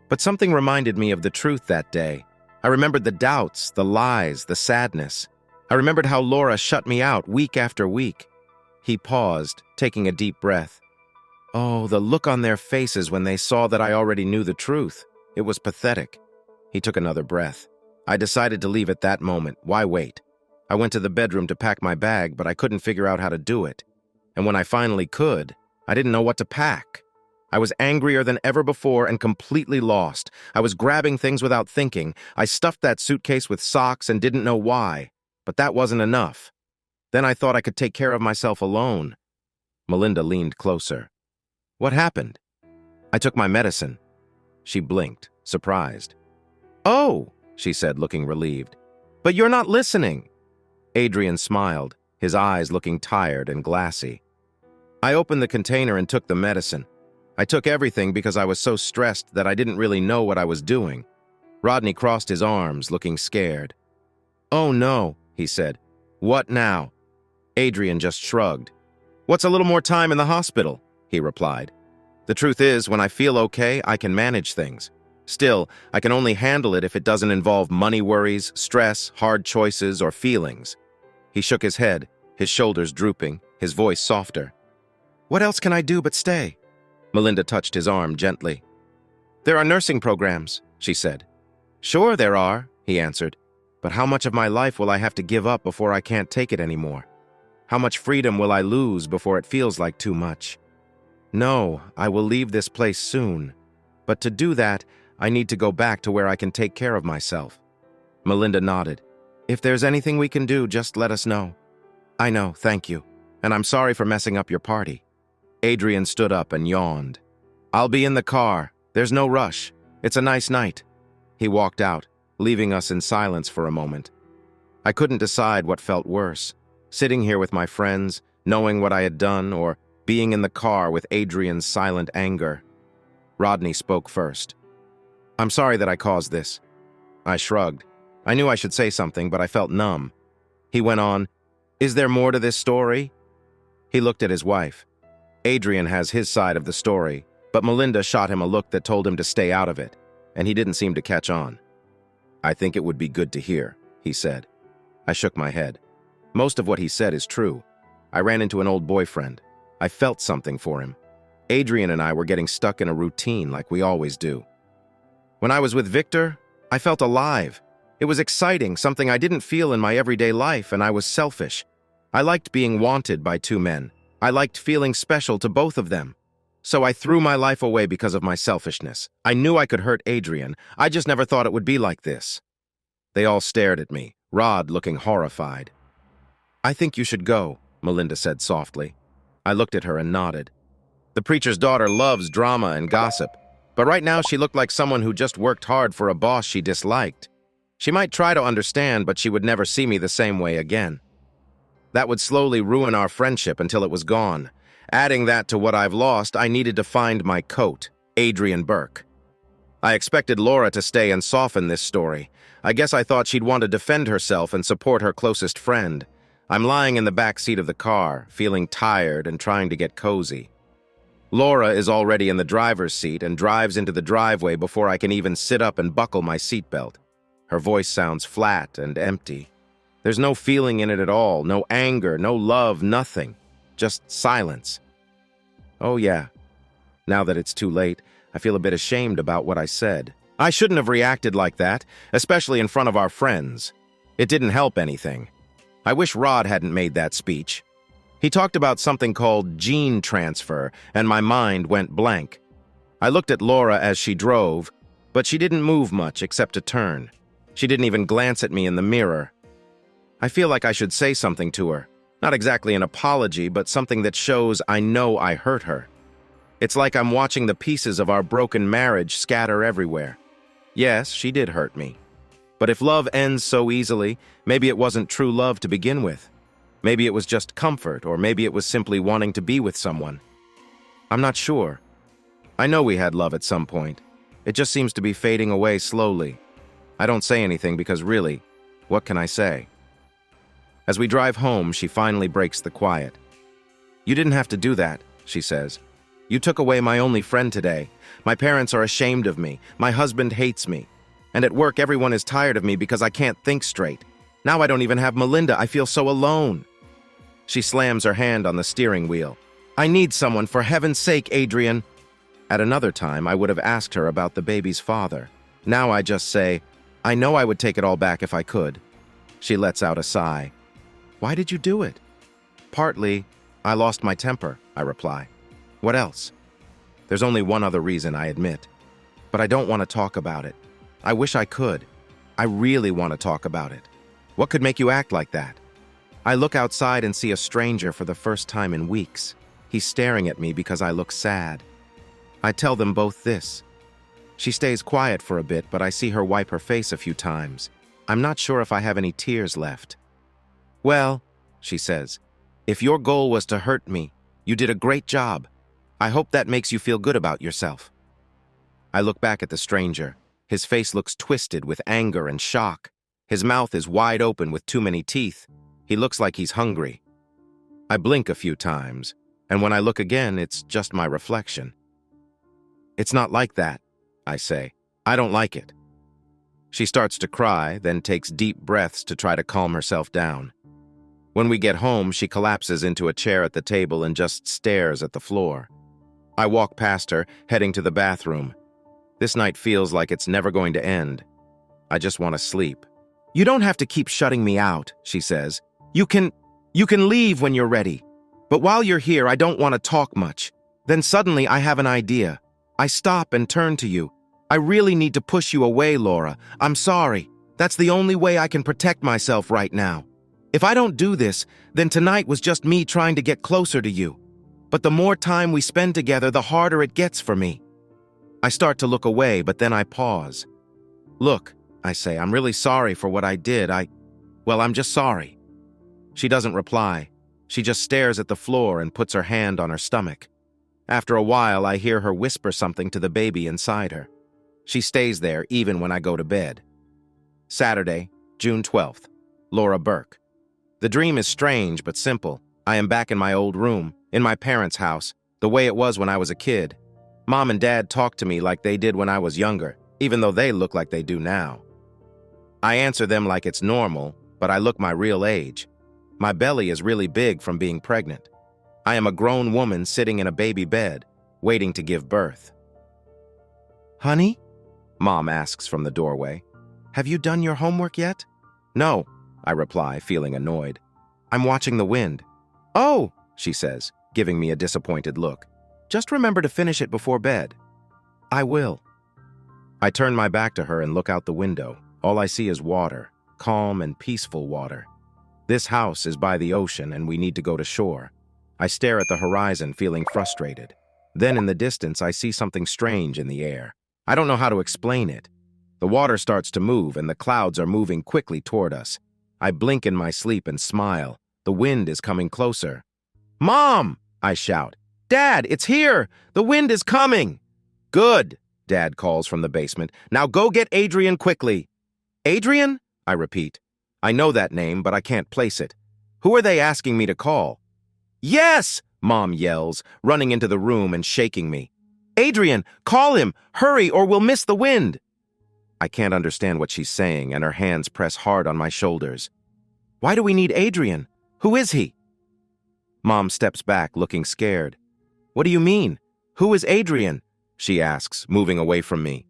But something reminded me of the truth that day. I remembered the doubts, the lies, the sadness. I remembered how Laura shut me out week after week." He paused, taking a deep breath. Oh, the look on their faces when they saw that I already knew the truth. It was pathetic. He took another breath. I decided to leave at that moment. Why wait? I went to the bedroom to pack my bag, but I couldn't figure out how to do it. And when I finally could, I didn't know what to pack. I was angrier than ever before and completely lost. I was grabbing things without thinking. I stuffed that suitcase with socks and didn't know why. But that wasn't enough. Then I thought I could take care of myself alone. Melinda leaned closer. "What happened?" "I took my medicine." She blinked, surprised. "Oh," she said, looking relieved. "But you're not listening." Adrian smiled, his eyes looking tired and glassy. "I opened the container and took the medicine. I took everything because I was so stressed that I didn't really know what I was doing." Rodney crossed his arms, looking scared. "Oh no," he said. "What now?" Adrian just shrugged. "What's a little more time in the hospital?" he replied. "The truth is, when I feel okay, I can manage things. Still, I can only handle it if it doesn't involve money worries, stress, hard choices, or feelings." He shook his head, his shoulders drooping, his voice softer. "What else can I do but stay?" Melinda touched his arm gently. "There are nursing programs," she said. "Sure there are," he answered. "But how much of my life will I have to give up before I can't take it anymore? How much freedom will I lose before it feels like too much? No, I will leave this place soon. But to do that, I need to go back to where I can take care of myself." Melinda nodded. "If there's anything we can do, just let us know." "I know, thank you. And I'm sorry for messing up your party." Adrian stood up and yawned. "I'll be in the car. There's no rush. It's a nice night." He walked out, leaving us in silence for a moment. I couldn't decide what felt worse, sitting here with my friends, knowing what I had done, or being in the car with Adrian's silent anger. Rodney spoke first. "I'm sorry that I caused this." I shrugged. I knew I should say something, but I felt numb. He went on, "Is there more to this story?" He looked at his wife. Adrian has his side of the story, but Melinda shot him a look that told him to stay out of it, and he didn't seem to catch on. "I think it would be good to hear," he said. I shook my head. Most of what he said is true. I ran into an old boyfriend. I felt something for him. Adrian and I were getting stuck in a routine like we always do. When I was with Victor, I felt alive. It was exciting, something I didn't feel in my everyday life, and I was selfish. I liked being wanted by two men. I liked feeling special to both of them. So I threw my life away because of my selfishness. I knew I could hurt Adrian. I just never thought it would be like this. They all stared at me, Rod looking horrified. "I think you should go," Melinda said softly. I looked at her and nodded. The preacher's daughter loves drama and gossip, but right now she looked like someone who just worked hard for a boss she disliked. She might try to understand, but she would never see me the same way again. That would slowly ruin our friendship until it was gone. Adding that to what I've lost, I needed to find my coat, Adrian Burke. I expected Laura to stay and soften this story. I guess I thought she'd want to defend herself and support her closest friend. I'm lying in the back seat of the car, feeling tired and trying to get cozy. Laura is already in the driver's seat and drives into the driveway before I can even sit up and buckle my seatbelt. Her voice sounds flat and empty. There's no feeling in it at all, no anger, no love, nothing. Just silence. Oh yeah. Now that it's too late, I feel a bit ashamed about what I said. I shouldn't have reacted like that, especially in front of our friends. It didn't help anything. I wish Rod hadn't made that speech. He talked about something called gene transfer, and my mind went blank. I looked at Laura as she drove, but she didn't move much except to turn. She didn't even glance at me in the mirror. I feel like I should say something to her. Not exactly an apology, but something that shows I know I hurt her. It's like I'm watching the pieces of our broken marriage scatter everywhere. Yes, she did hurt me. But if love ends so easily, maybe it wasn't true love to begin with. Maybe it was just comfort, or maybe it was simply wanting to be with someone. I'm not sure. I know we had love at some point. It just seems to be fading away slowly. I don't say anything because really, what can I say? As we drive home, she finally breaks the quiet. "You didn't have to do that," she says. "You took away my only friend today. My parents are ashamed of me. My husband hates me. And at work, everyone is tired of me because I can't think straight. Now I don't even have Melinda. I feel so alone." She slams her hand on the steering wheel. "I need someone, for heaven's sake, Adrian." At another time, I would have asked her about the baby's father. Now I just say, "I know I would take it all back if I could." She lets out a sigh. "Why did you do it?" "Partly, I lost my temper," I reply. "What else?" "There's only one other reason, I admit. But I don't want to talk about it. I wish I could. I really want to talk about it. What could make you act like that?" I look outside and see a stranger for the first time in weeks. He's staring at me because I look sad. I tell them both this. She stays quiet for a bit, but I see her wipe her face a few times. I'm not sure if I have any tears left. "Well," she says, "if your goal was to hurt me, you did a great job. I hope that makes you feel good about yourself." I look back at the stranger. His face looks twisted with anger and shock. His mouth is wide open with too many teeth. He looks like he's hungry. I blink a few times, and when I look again, it's just my reflection. "It's not like that," I say. "I don't like it." She starts to cry, then takes deep breaths to try to calm herself down. When we get home, she collapses into a chair at the table and just stares at the floor. I walk past her, heading to the bathroom. This night feels like it's never going to end. I just want to sleep. "You don't have to keep shutting me out," she says. You can leave when you're ready. But while you're here, I don't want to talk much." Then suddenly I have an idea. I stop and turn to you. "I really need to push you away, Laura. I'm sorry. That's the only way I can protect myself right now. If I don't do this, then tonight was just me trying to get closer to you. But the more time we spend together, the harder it gets for me." I start to look away, but then I pause. "Look," I say, "I'm really sorry for what I did. I'm just sorry." She doesn't reply. She just stares at the floor and puts her hand on her stomach. After a while, I hear her whisper something to the baby inside her. She stays there even when I go to bed. Saturday, June 12th. Laura Burke. The dream is strange but simple. I am back in my old room, in my parents' house, the way it was when I was a kid. Mom and Dad talk to me like they did when I was younger, even though they look like they do now. I answer them like it's normal, but I look my real age. My belly is really big from being pregnant. I am a grown woman sitting in a baby bed, waiting to give birth. "Honey?" Mom asks from the doorway. "Have you done your homework yet?" "No," I reply, feeling annoyed. "I'm watching the wind." "Oh," she says, giving me a disappointed look. "Just remember to finish it before bed." "I will." I turn my back to her and look out the window. All I see is water, calm and peaceful water. This house is by the ocean and we need to go to shore. I stare at the horizon, feeling frustrated. Then in the distance, I see something strange in the air. I don't know how to explain it. The water starts to move and the clouds are moving quickly toward us. I blink in my sleep and smile. The wind is coming closer. "Mom!" I shout. "Dad, it's here! The wind is coming!" "Good," Dad calls from the basement. "Now go get Adrian quickly." "Adrian?" I repeat. I know that name, but I can't place it. Who are they asking me to call? "Yes!" Mom yells, running into the room and shaking me. "Adrian, call him! Hurry, or we'll miss the wind!" I can't understand what she's saying, and her hands press hard on my shoulders. "Why do we need Adrian? Who is he?" Mom steps back, looking scared. "What do you mean? Who is Adrian?" she asks, moving away from me.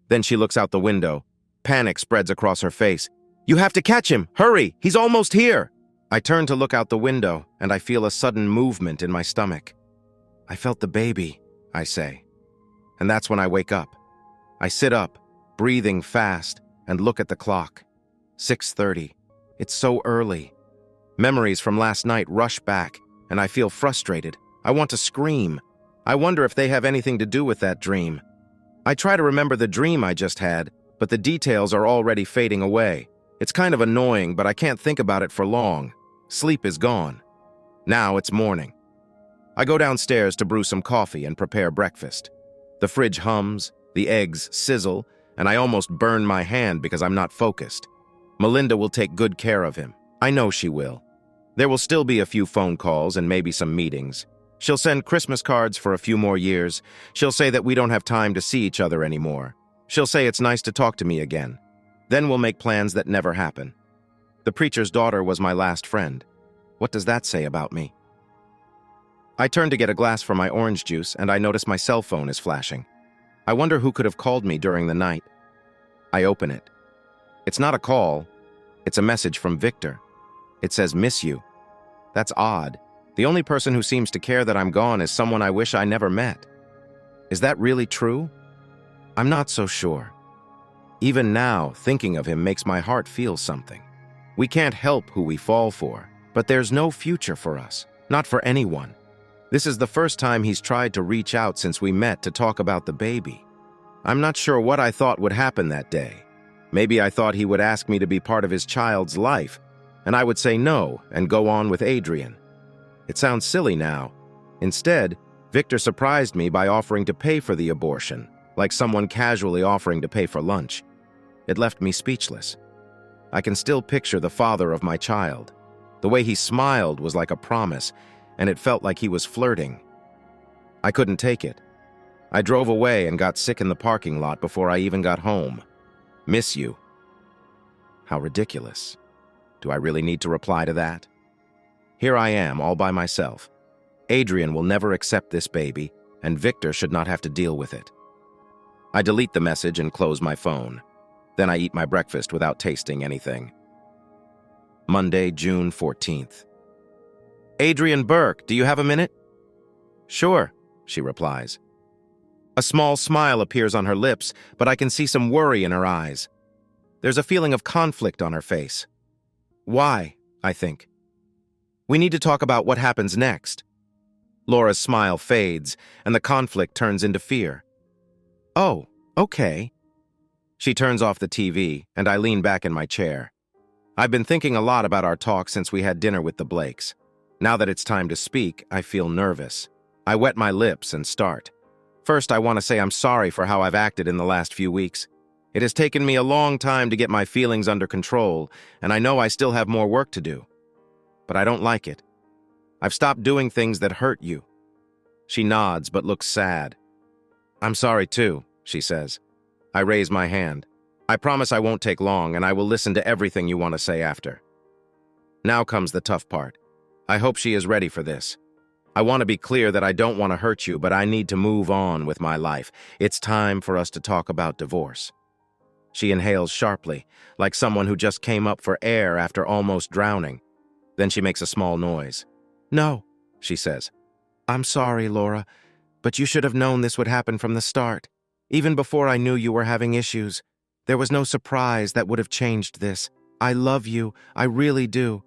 Then she looks out the window. Panic spreads across her face. "You have to catch him! Hurry! He's almost here!" I turn to look out the window, and I feel a sudden movement in my stomach. "I felt the baby," I say. And that's when I wake up. I sit up, breathing fast, and look at the clock. 6:30. It's so early. Memories from last night rush back, and I feel frustrated. I want to scream. I wonder if they have anything to do with that dream. I try to remember the dream I just had, but the details are already fading away. It's kind of annoying, but I can't think about it for long. Sleep is gone. Now it's morning. I go downstairs to brew some coffee and prepare breakfast. The fridge hums, the eggs sizzle, and I almost burn my hand because I'm not focused. Melinda will take good care of him. I know she will. There will still be a few phone calls and maybe some meetings. She'll send Christmas cards for a few more years. She'll say that we don't have time to see each other anymore. She'll say it's nice to talk to me again. Then we'll make plans that never happen. The preacher's daughter was my last friend. What does that say about me? I turn to get a glass for my orange juice, and I notice my cell phone is flashing. I wonder who could have called me during the night. I open it. It's not a call. It's a message from Victor. It says, "Miss you." That's odd. The only person who seems to care that I'm gone is someone I wish I never met. Is that really true? I'm not so sure. Even now, thinking of him makes my heart feel something. We can't help who we fall for, but there's no future for us, not for anyone. This is the first time he's tried to reach out since we met to talk about the baby. I'm not sure what I thought would happen that day. Maybe I thought he would ask me to be part of his child's life, and I would say no and go on with Adrian. It sounds silly now. Instead, Victor surprised me by offering to pay for the abortion, like someone casually offering to pay for lunch. It left me speechless. I can still picture the father of my child. The way he smiled was like a promise, and it felt like he was flirting. I couldn't take it. I drove away and got sick in the parking lot before I even got home. Miss you. How ridiculous. Do I really need to reply to that? Here I am, all by myself. Adrian will never accept this baby, and Victor should not have to deal with it. I delete the message and close my phone. Then I eat my breakfast without tasting anything. Monday, June 14th. Adrian Burke, do you have a minute? Sure, she replies. A small smile appears on her lips, but I can see some worry in her eyes. There's a feeling of conflict on her face. Why, I think. We need to talk about what happens next. Laura's smile fades, and the conflict turns into fear. Oh, okay. She turns off the TV, and I lean back in my chair. I've been thinking a lot about our talk since we had dinner with the Blakes. Now that it's time to speak, I feel nervous. I wet my lips and start. First, I want to say I'm sorry for how I've acted in the last few weeks. It has taken me a long time to get my feelings under control, and I know I still have more work to do. But I don't like it. I've stopped doing things that hurt you. She nods but looks sad. I'm sorry too, she says. I raise my hand. I promise I won't take long, and I will listen to everything you want to say after. Now comes the tough part. I hope she is ready for this. I want to be clear that I don't want to hurt you, but I need to move on with my life. It's time for us to talk about divorce. She inhales sharply, like someone who just came up for air after almost drowning. Then she makes a small noise. No, she says. I'm sorry, Laura, but you should have known this would happen from the start. Even before I knew you were having issues, there was no surprise that would have changed this. I love you, I really do.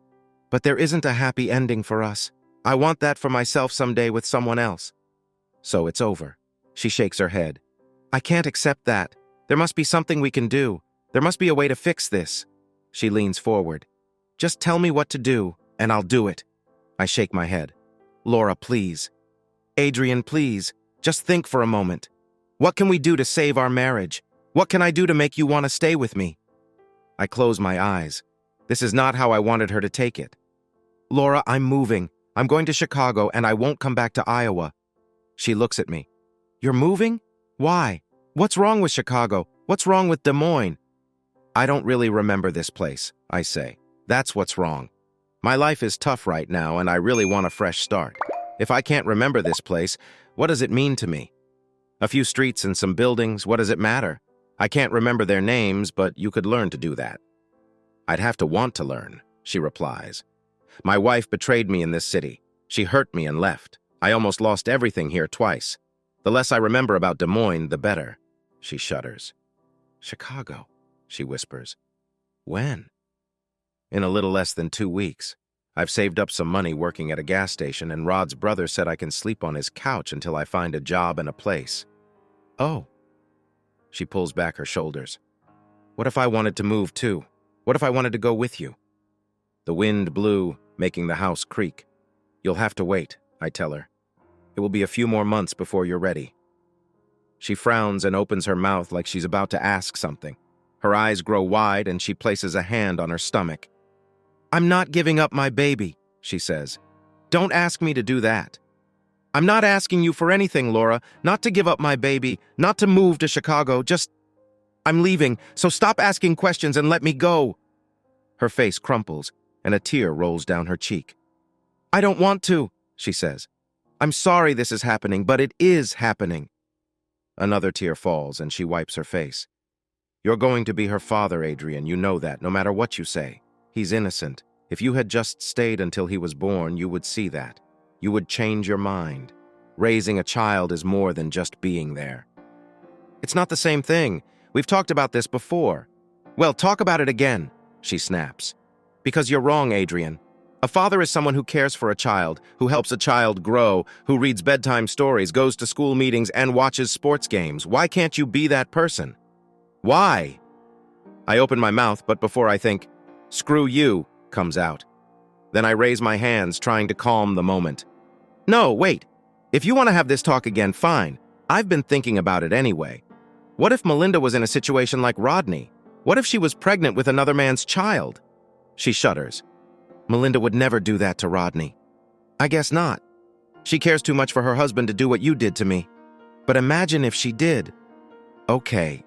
But there isn't a happy ending for us. I want that for myself someday with someone else. So it's over. She shakes her head. I can't accept that. There must be something we can do. There must be a way to fix this. She leans forward. Just tell me what to do, and I'll do it. I shake my head. Laura, please. Adrian, please. Just think for a moment. What can we do to save our marriage? What can I do to make you want to stay with me? I close my eyes. This is not how I wanted her to take it. Laura, I'm moving. I'm going to Chicago, and I won't come back to Iowa. She looks at me. You're moving? Why? What's wrong with Chicago? What's wrong with Des Moines? I don't really remember this place, I say. That's what's wrong. My life is tough right now, and I really want a fresh start. If I can't remember this place, what does it mean to me? A few streets and some buildings, what does it matter? I can't remember their names, but you could learn to do that. I'd have to want to learn, she replies. My wife betrayed me in this city. She hurt me and left. I almost lost everything here twice. The less I remember about Des Moines, the better. She shudders. Chicago, she whispers. When? In a little less than 2 weeks. I've saved up some money working at a gas station, and Rod's brother said I can sleep on his couch until I find a job and a place. Oh. She pulls back her shoulders. What if I wanted to move too? What if I wanted to go with you? The wind blew, making the house creak. You'll have to wait, I tell her. It will be a few more months before you're ready. She frowns and opens her mouth like she's about to ask something. Her eyes grow wide and she places a hand on her stomach. I'm not giving up my baby, she says. Don't ask me to do that. I'm not asking you for anything, Laura. Not to give up my baby, not to move to Chicago, just... I'm leaving, so stop asking questions and let me go. Her face crumples and a tear rolls down her cheek. I don't want to, she says. I'm sorry this is happening, but it is happening. Another tear falls and she wipes her face. You're going to be her father, Adrian. You know that, no matter what you say. He's innocent. If you had just stayed until he was born, you would see that. You would change your mind. Raising a child is more than just being there. It's not the same thing. We've talked about this before. Well, talk about it again, she snaps. Because you're wrong, Adrian. A father is someone who cares for a child, who helps a child grow, who reads bedtime stories, goes to school meetings, and watches sports games. Why can't you be that person? Why? I open my mouth, but before I think, screw you, comes out. Then I raise my hands, trying to calm the moment. No, wait. If you want to have this talk again, fine. I've been thinking about it anyway. What if Melinda was in a situation like Rodney? What if she was pregnant with another man's child? She shudders. Melinda would never do that to Rodney. I guess not. She cares too much for her husband to do what you did to me. But imagine if she did. Okay.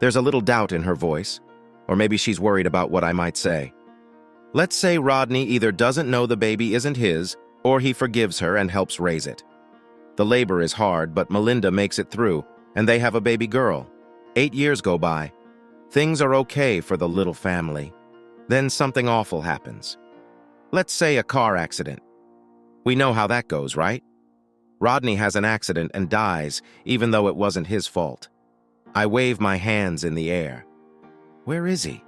There's a little doubt in her voice. Or maybe she's worried about what I might say. Let's say Rodney either doesn't know the baby isn't his, or he forgives her and helps raise it. The labor is hard, but Melinda makes it through, and they have a baby girl. 8 years go by. Things are okay for the little family. Then something awful happens. Let's say a car accident. We know how that goes, right? Rodney has an accident and dies, even though it wasn't his fault. I wave my hands in the air. Where is he?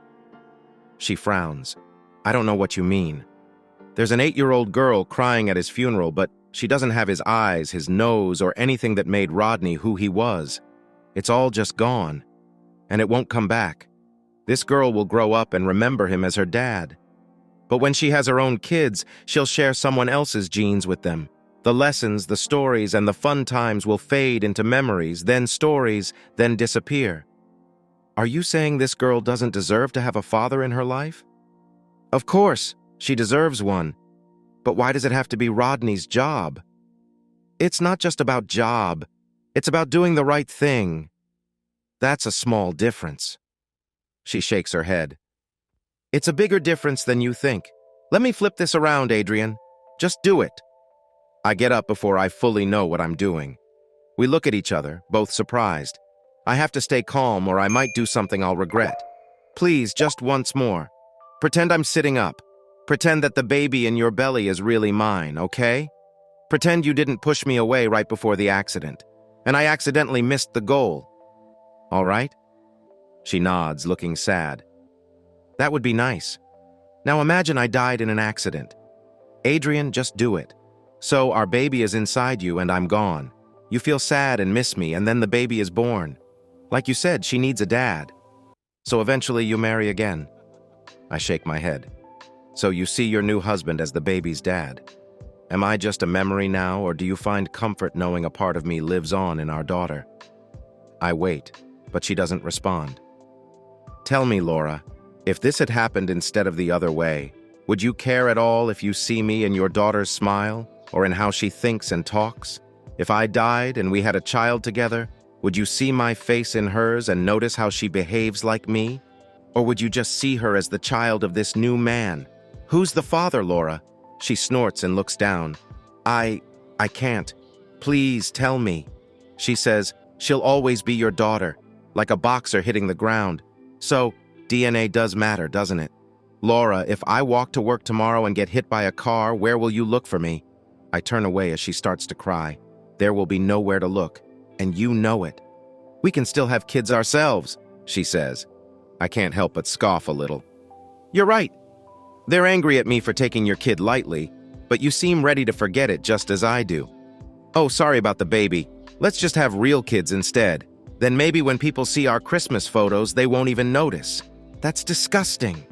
She frowns. I don't know what you mean. There's an 8-year-old girl crying at his funeral, but she doesn't have his eyes, his nose, or anything that made Rodney who he was. It's all just gone. And it won't come back. This girl will grow up and remember him as her dad. But when she has her own kids, she'll share someone else's genes with them. The lessons, the stories, and the fun times will fade into memories, then stories, then disappear. Are you saying this girl doesn't deserve to have a father in her life? Of course, she deserves one. But why does it have to be Rodney's job? It's not just about job. It's about doing the right thing. That's a small difference. She shakes her head. It's a bigger difference than you think. Let me flip this around, Adrian. Just do it. I get up before I fully know what I'm doing. We look at each other, both surprised. I have to stay calm or I might do something I'll regret. Please, just once more. Pretend I'm sitting up. Pretend that the baby in your belly is really mine, okay? Pretend you didn't push me away right before the accident, and I accidentally missed the goal. All right? She nods, looking sad. That would be nice. Now imagine I died in an accident. Adrian, just do it. So our baby is inside you and I'm gone. You feel sad and miss me, and then the baby is born. Like you said, she needs a dad. So eventually you marry again. I shake my head. So you see your new husband as the baby's dad. Am I just a memory now, or do you find comfort knowing a part of me lives on in our daughter? I wait, but she doesn't respond. Tell me, Laura, if this had happened instead of the other way, would you care at all if you see me in your daughter's smile, or in how she thinks and talks? If I died and we had a child together, would you see my face in hers and notice how she behaves like me? Or would you just see her as the child of this new man? Who's the father, Laura? She snorts and looks down. I can't. Please tell me. She says, she'll always be your daughter, like a boxer hitting the ground. So, DNA does matter, doesn't it? Laura, if I walk to work tomorrow and get hit by a car, where will you look for me? I turn away as she starts to cry. There will be nowhere to look, and you know it. We can still have kids ourselves, she says. I can't help but scoff a little. You're right. They're angry at me for taking your kid lightly, but you seem ready to forget it just as I do. Oh, sorry about the baby. Let's just have real kids instead. Then maybe when people see our Christmas photos, they won't even notice. That's disgusting.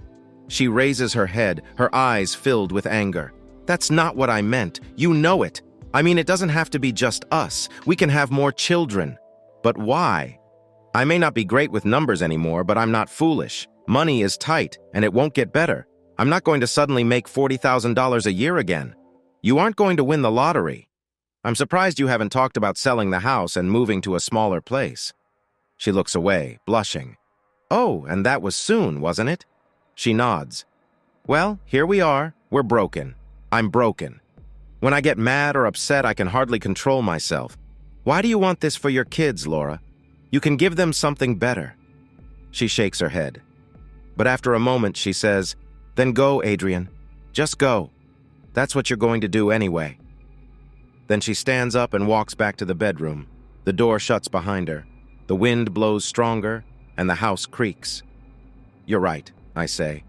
She raises her head, her eyes filled with anger. That's not what I meant. You know it. I mean, it doesn't have to be just us. We can have more children. But why? I may not be great with numbers anymore, but I'm not foolish. Money is tight, and it won't get better. I'm not going to suddenly make $40,000 a year again. You aren't going to win the lottery. I'm surprised you haven't talked about selling the house and moving to a smaller place. She looks away, blushing. Oh, and that was soon, wasn't it? She nods. Well, here we are. We're broken. I'm broken. When I get mad or upset, I can hardly control myself. Why do you want this for your kids, Laura? You can give them something better. She shakes her head. But after a moment, she says, Then go, Adrian. Just go. That's what you're going to do anyway. Then she stands up and walks back to the bedroom. The door shuts behind her. The wind blows stronger, and the house creaks. You're right, I say.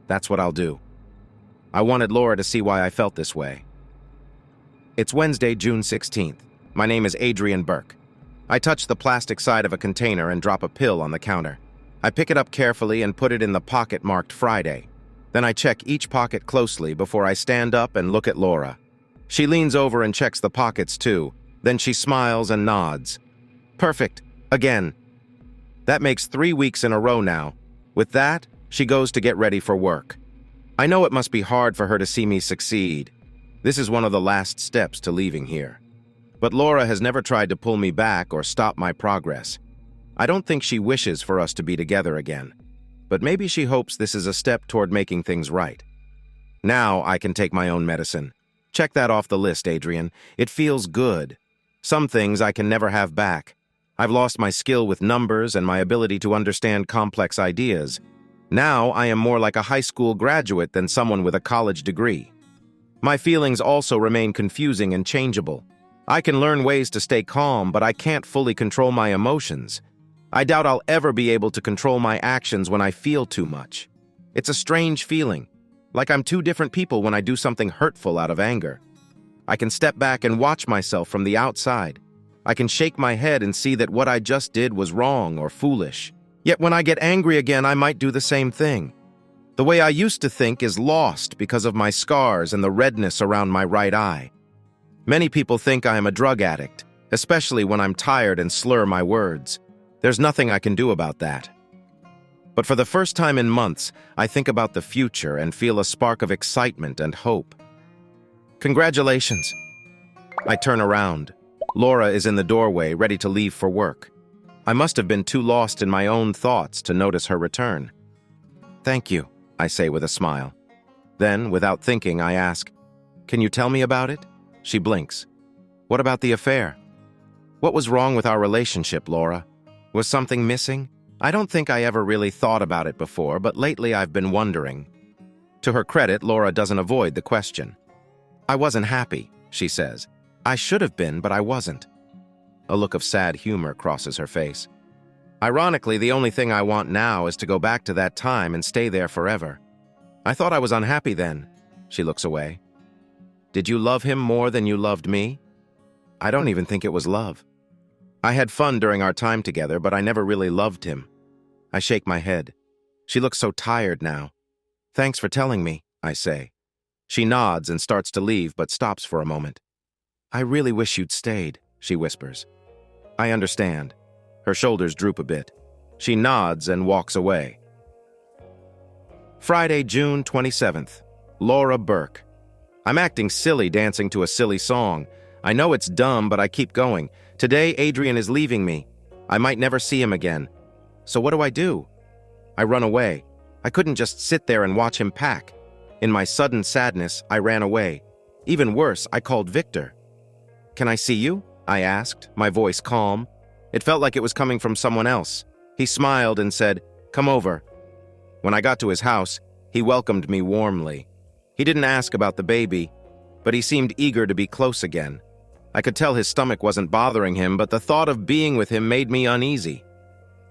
That's what I'll do. I wanted Laura to see why I felt this way. It's Wednesday, June 16th. My name is Adrian Burke. I touch the plastic side of a container and drop a pill on the counter. I pick it up carefully and put it in the pocket marked Friday. Then I check each pocket closely before I stand up and look at Laura. She leans over and checks the pockets too. Then she smiles and nods. Perfect. Again. That makes 3 weeks in a row now. With that, she goes to get ready for work. I know it must be hard for her to see me succeed. This is one of the last steps to leaving here. But Laura has never tried to pull me back or stop my progress. I don't think she wishes for us to be together again. But maybe she hopes this is a step toward making things right. Now I can take my own medicine. Check that off the list, Adrian. It feels good. Some things I can never have back. I've lost my skill with numbers and my ability to understand complex ideas. Now I am more like a high school graduate than someone with a college degree. My feelings also remain confusing and changeable. I can learn ways to stay calm, but I can't fully control my emotions. I doubt I'll ever be able to control my actions when I feel too much. It's a strange feeling, like I'm two different people when I do something hurtful out of anger. I can step back and watch myself from the outside. I can shake my head and see that what I just did was wrong or foolish. Yet when I get angry again, I might do the same thing. The way I used to think is lost because of my scars and the redness around my right eye. Many people think I am a drug addict, especially when I'm tired and slur my words. There's nothing I can do about that. But for the first time in months, I think about the future and feel a spark of excitement and hope. Congratulations. I turn around. Laura is in the doorway, ready to leave for work. I must have been too lost in my own thoughts to notice her return. Thank you, I say with a smile. Then, without thinking, I ask, Can you tell me about it? She blinks. What about the affair? What was wrong with our relationship, Laura? Was something missing? I don't think I ever really thought about it before, but lately I've been wondering. To her credit, Laura doesn't avoid the question. I wasn't happy, she says. I should have been, but I wasn't. A look of sad humor crosses her face. Ironically, the only thing I want now is to go back to that time and stay there forever. I thought I was unhappy then. She looks away. Did you love him more than you loved me? I don't even think it was love. I had fun during our time together, but I never really loved him. I shake my head. She looks so tired now. Thanks for telling me, I say. She nods and starts to leave, but stops for a moment. I really wish you'd stayed, she whispers. I understand. Her shoulders droop a bit. She nods and walks away. Friday, June 27th. Laura Burke. I'm acting silly dancing to a silly song. I know it's dumb, but I keep going. Today, Adrian is leaving me. I might never see him again. So what do? I run away. I couldn't just sit there and watch him pack. In my sudden sadness, I ran away. Even worse, I called Victor. Can I see you? I asked, my voice calm. It felt like it was coming from someone else. He smiled and said, Come over. When I got to his house, he welcomed me warmly. He didn't ask about the baby, but he seemed eager to be close again. I could tell his stomach wasn't bothering him, but the thought of being with him made me uneasy.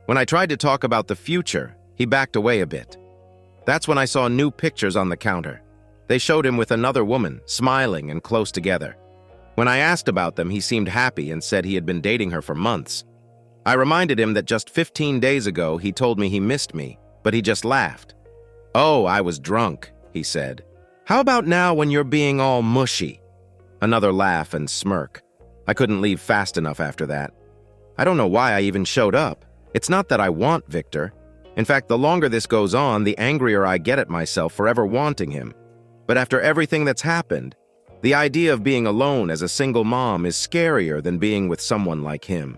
When I tried to talk about the future, he backed away a bit. That's when I saw new pictures on the counter. They showed him with another woman, smiling and close together. When I asked about them, he seemed happy and said he had been dating her for months. I reminded him that just 15 days ago he told me he missed me, but he just laughed. "Oh, I was drunk," he said. "How about now when you're being all mushy?" Another laugh and smirk. I couldn't leave fast enough after that. I don't know why I even showed up. It's not that I want Victor. In fact, the longer this goes on, the angrier I get at myself for ever wanting him. But after everything that's happened, the idea of being alone as a single mom is scarier than being with someone like him.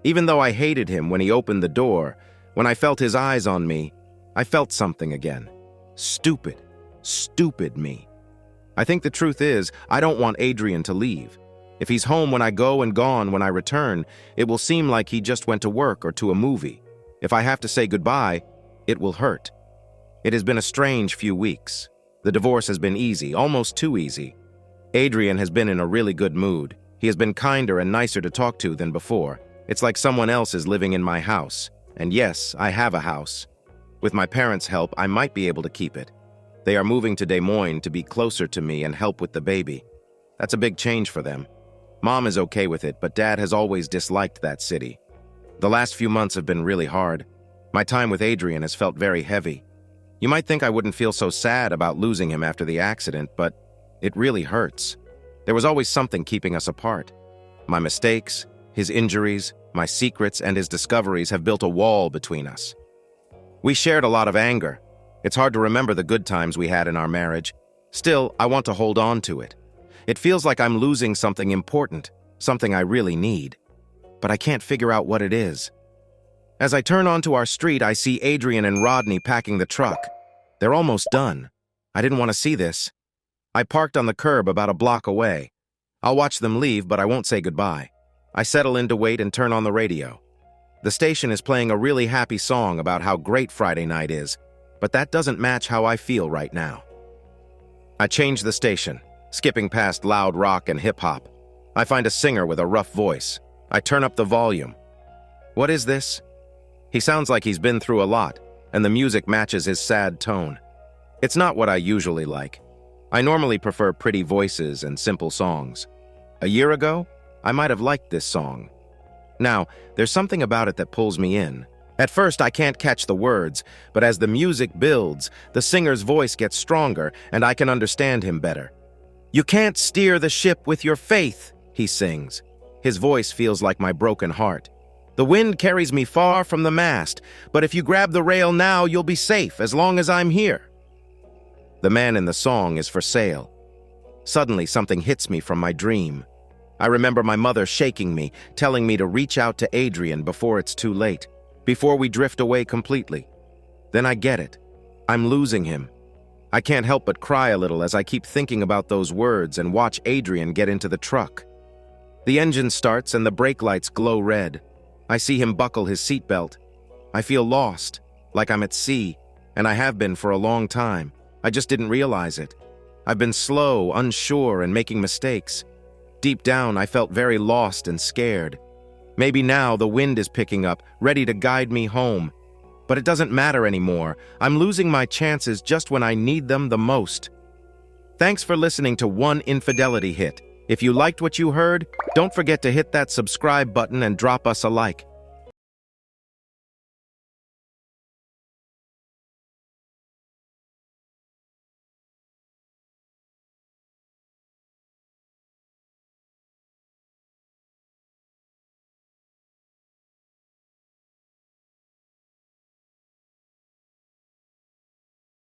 Even though I hated him when he opened the door, when I felt his eyes on me, I felt something again. Stupid, stupid me. I think the truth is, I don't want Adrian to leave. If he's home when I go and gone when I return, it will seem like he just went to work or to a movie. If I have to say goodbye, it will hurt. It has been a strange few weeks. The divorce has been easy, almost too easy. Adrian has been in a really good mood. He has been kinder and nicer to talk to than before. It's like someone else is living in my house. And yes, I have a house. With my parents' help, I might be able to keep it. They are moving to Des Moines to be closer to me and help with the baby. That's a big change for them. Mom is okay with it, but Dad has always disliked that city. The last few months have been really hard. My time with Adrian has felt very heavy. You might think I wouldn't feel so sad about losing him after the accident, but it really hurts. There was always something keeping us apart. My mistakes, his injuries, my secrets, and his discoveries have built a wall between us. We shared a lot of anger. It's hard to remember the good times we had in our marriage. Still, I want to hold on to it. It feels like I'm losing something important, something I really need. But I can't figure out what it is. As I turn onto our street, I see Adrian and Rodney packing the truck. They're almost done. I didn't want to see this. I parked on the curb about a block away. I'll watch them leave, but I won't say goodbye. I settle in to wait and turn on the radio. The station is playing a really happy song about how great Friday night is, but that doesn't match how I feel right now. I change the station, skipping past loud rock and hip-hop. I find a singer with a rough voice. I turn up the volume. What is this? He sounds like he's been through a lot, and the music matches his sad tone. It's not what I usually like. I normally prefer pretty voices and simple songs. A year ago, I might have liked this song. Now, there's something about it that pulls me in. At first, I can't catch the words, but as the music builds, the singer's voice gets stronger, and I can understand him better. "You can't steer the ship with your faith," he sings. His voice feels like my broken heart. "The wind carries me far from the mast, but if you grab the rail now, you'll be safe as long as I'm here." The man in the song is for sale. Suddenly, something hits me from my dream. I remember my mother shaking me, telling me to reach out to Adrian before it's too late, before we drift away completely. Then I get it. I'm losing him. I can't help but cry a little as I keep thinking about those words and watch Adrian get into the truck. The engine starts and the brake lights glow red. I see him buckle his seatbelt. I feel lost, like I'm at sea, and I have been for a long time. I just didn't realize it. I've been slow, unsure, and making mistakes. Deep down, I felt very lost and scared. Maybe now the wind is picking up, ready to guide me home. But it doesn't matter anymore. I'm losing my chances just when I need them the most. Thanks for listening to One Infidelity Hit. If you liked what you heard, don't forget to hit that subscribe button and drop us a like.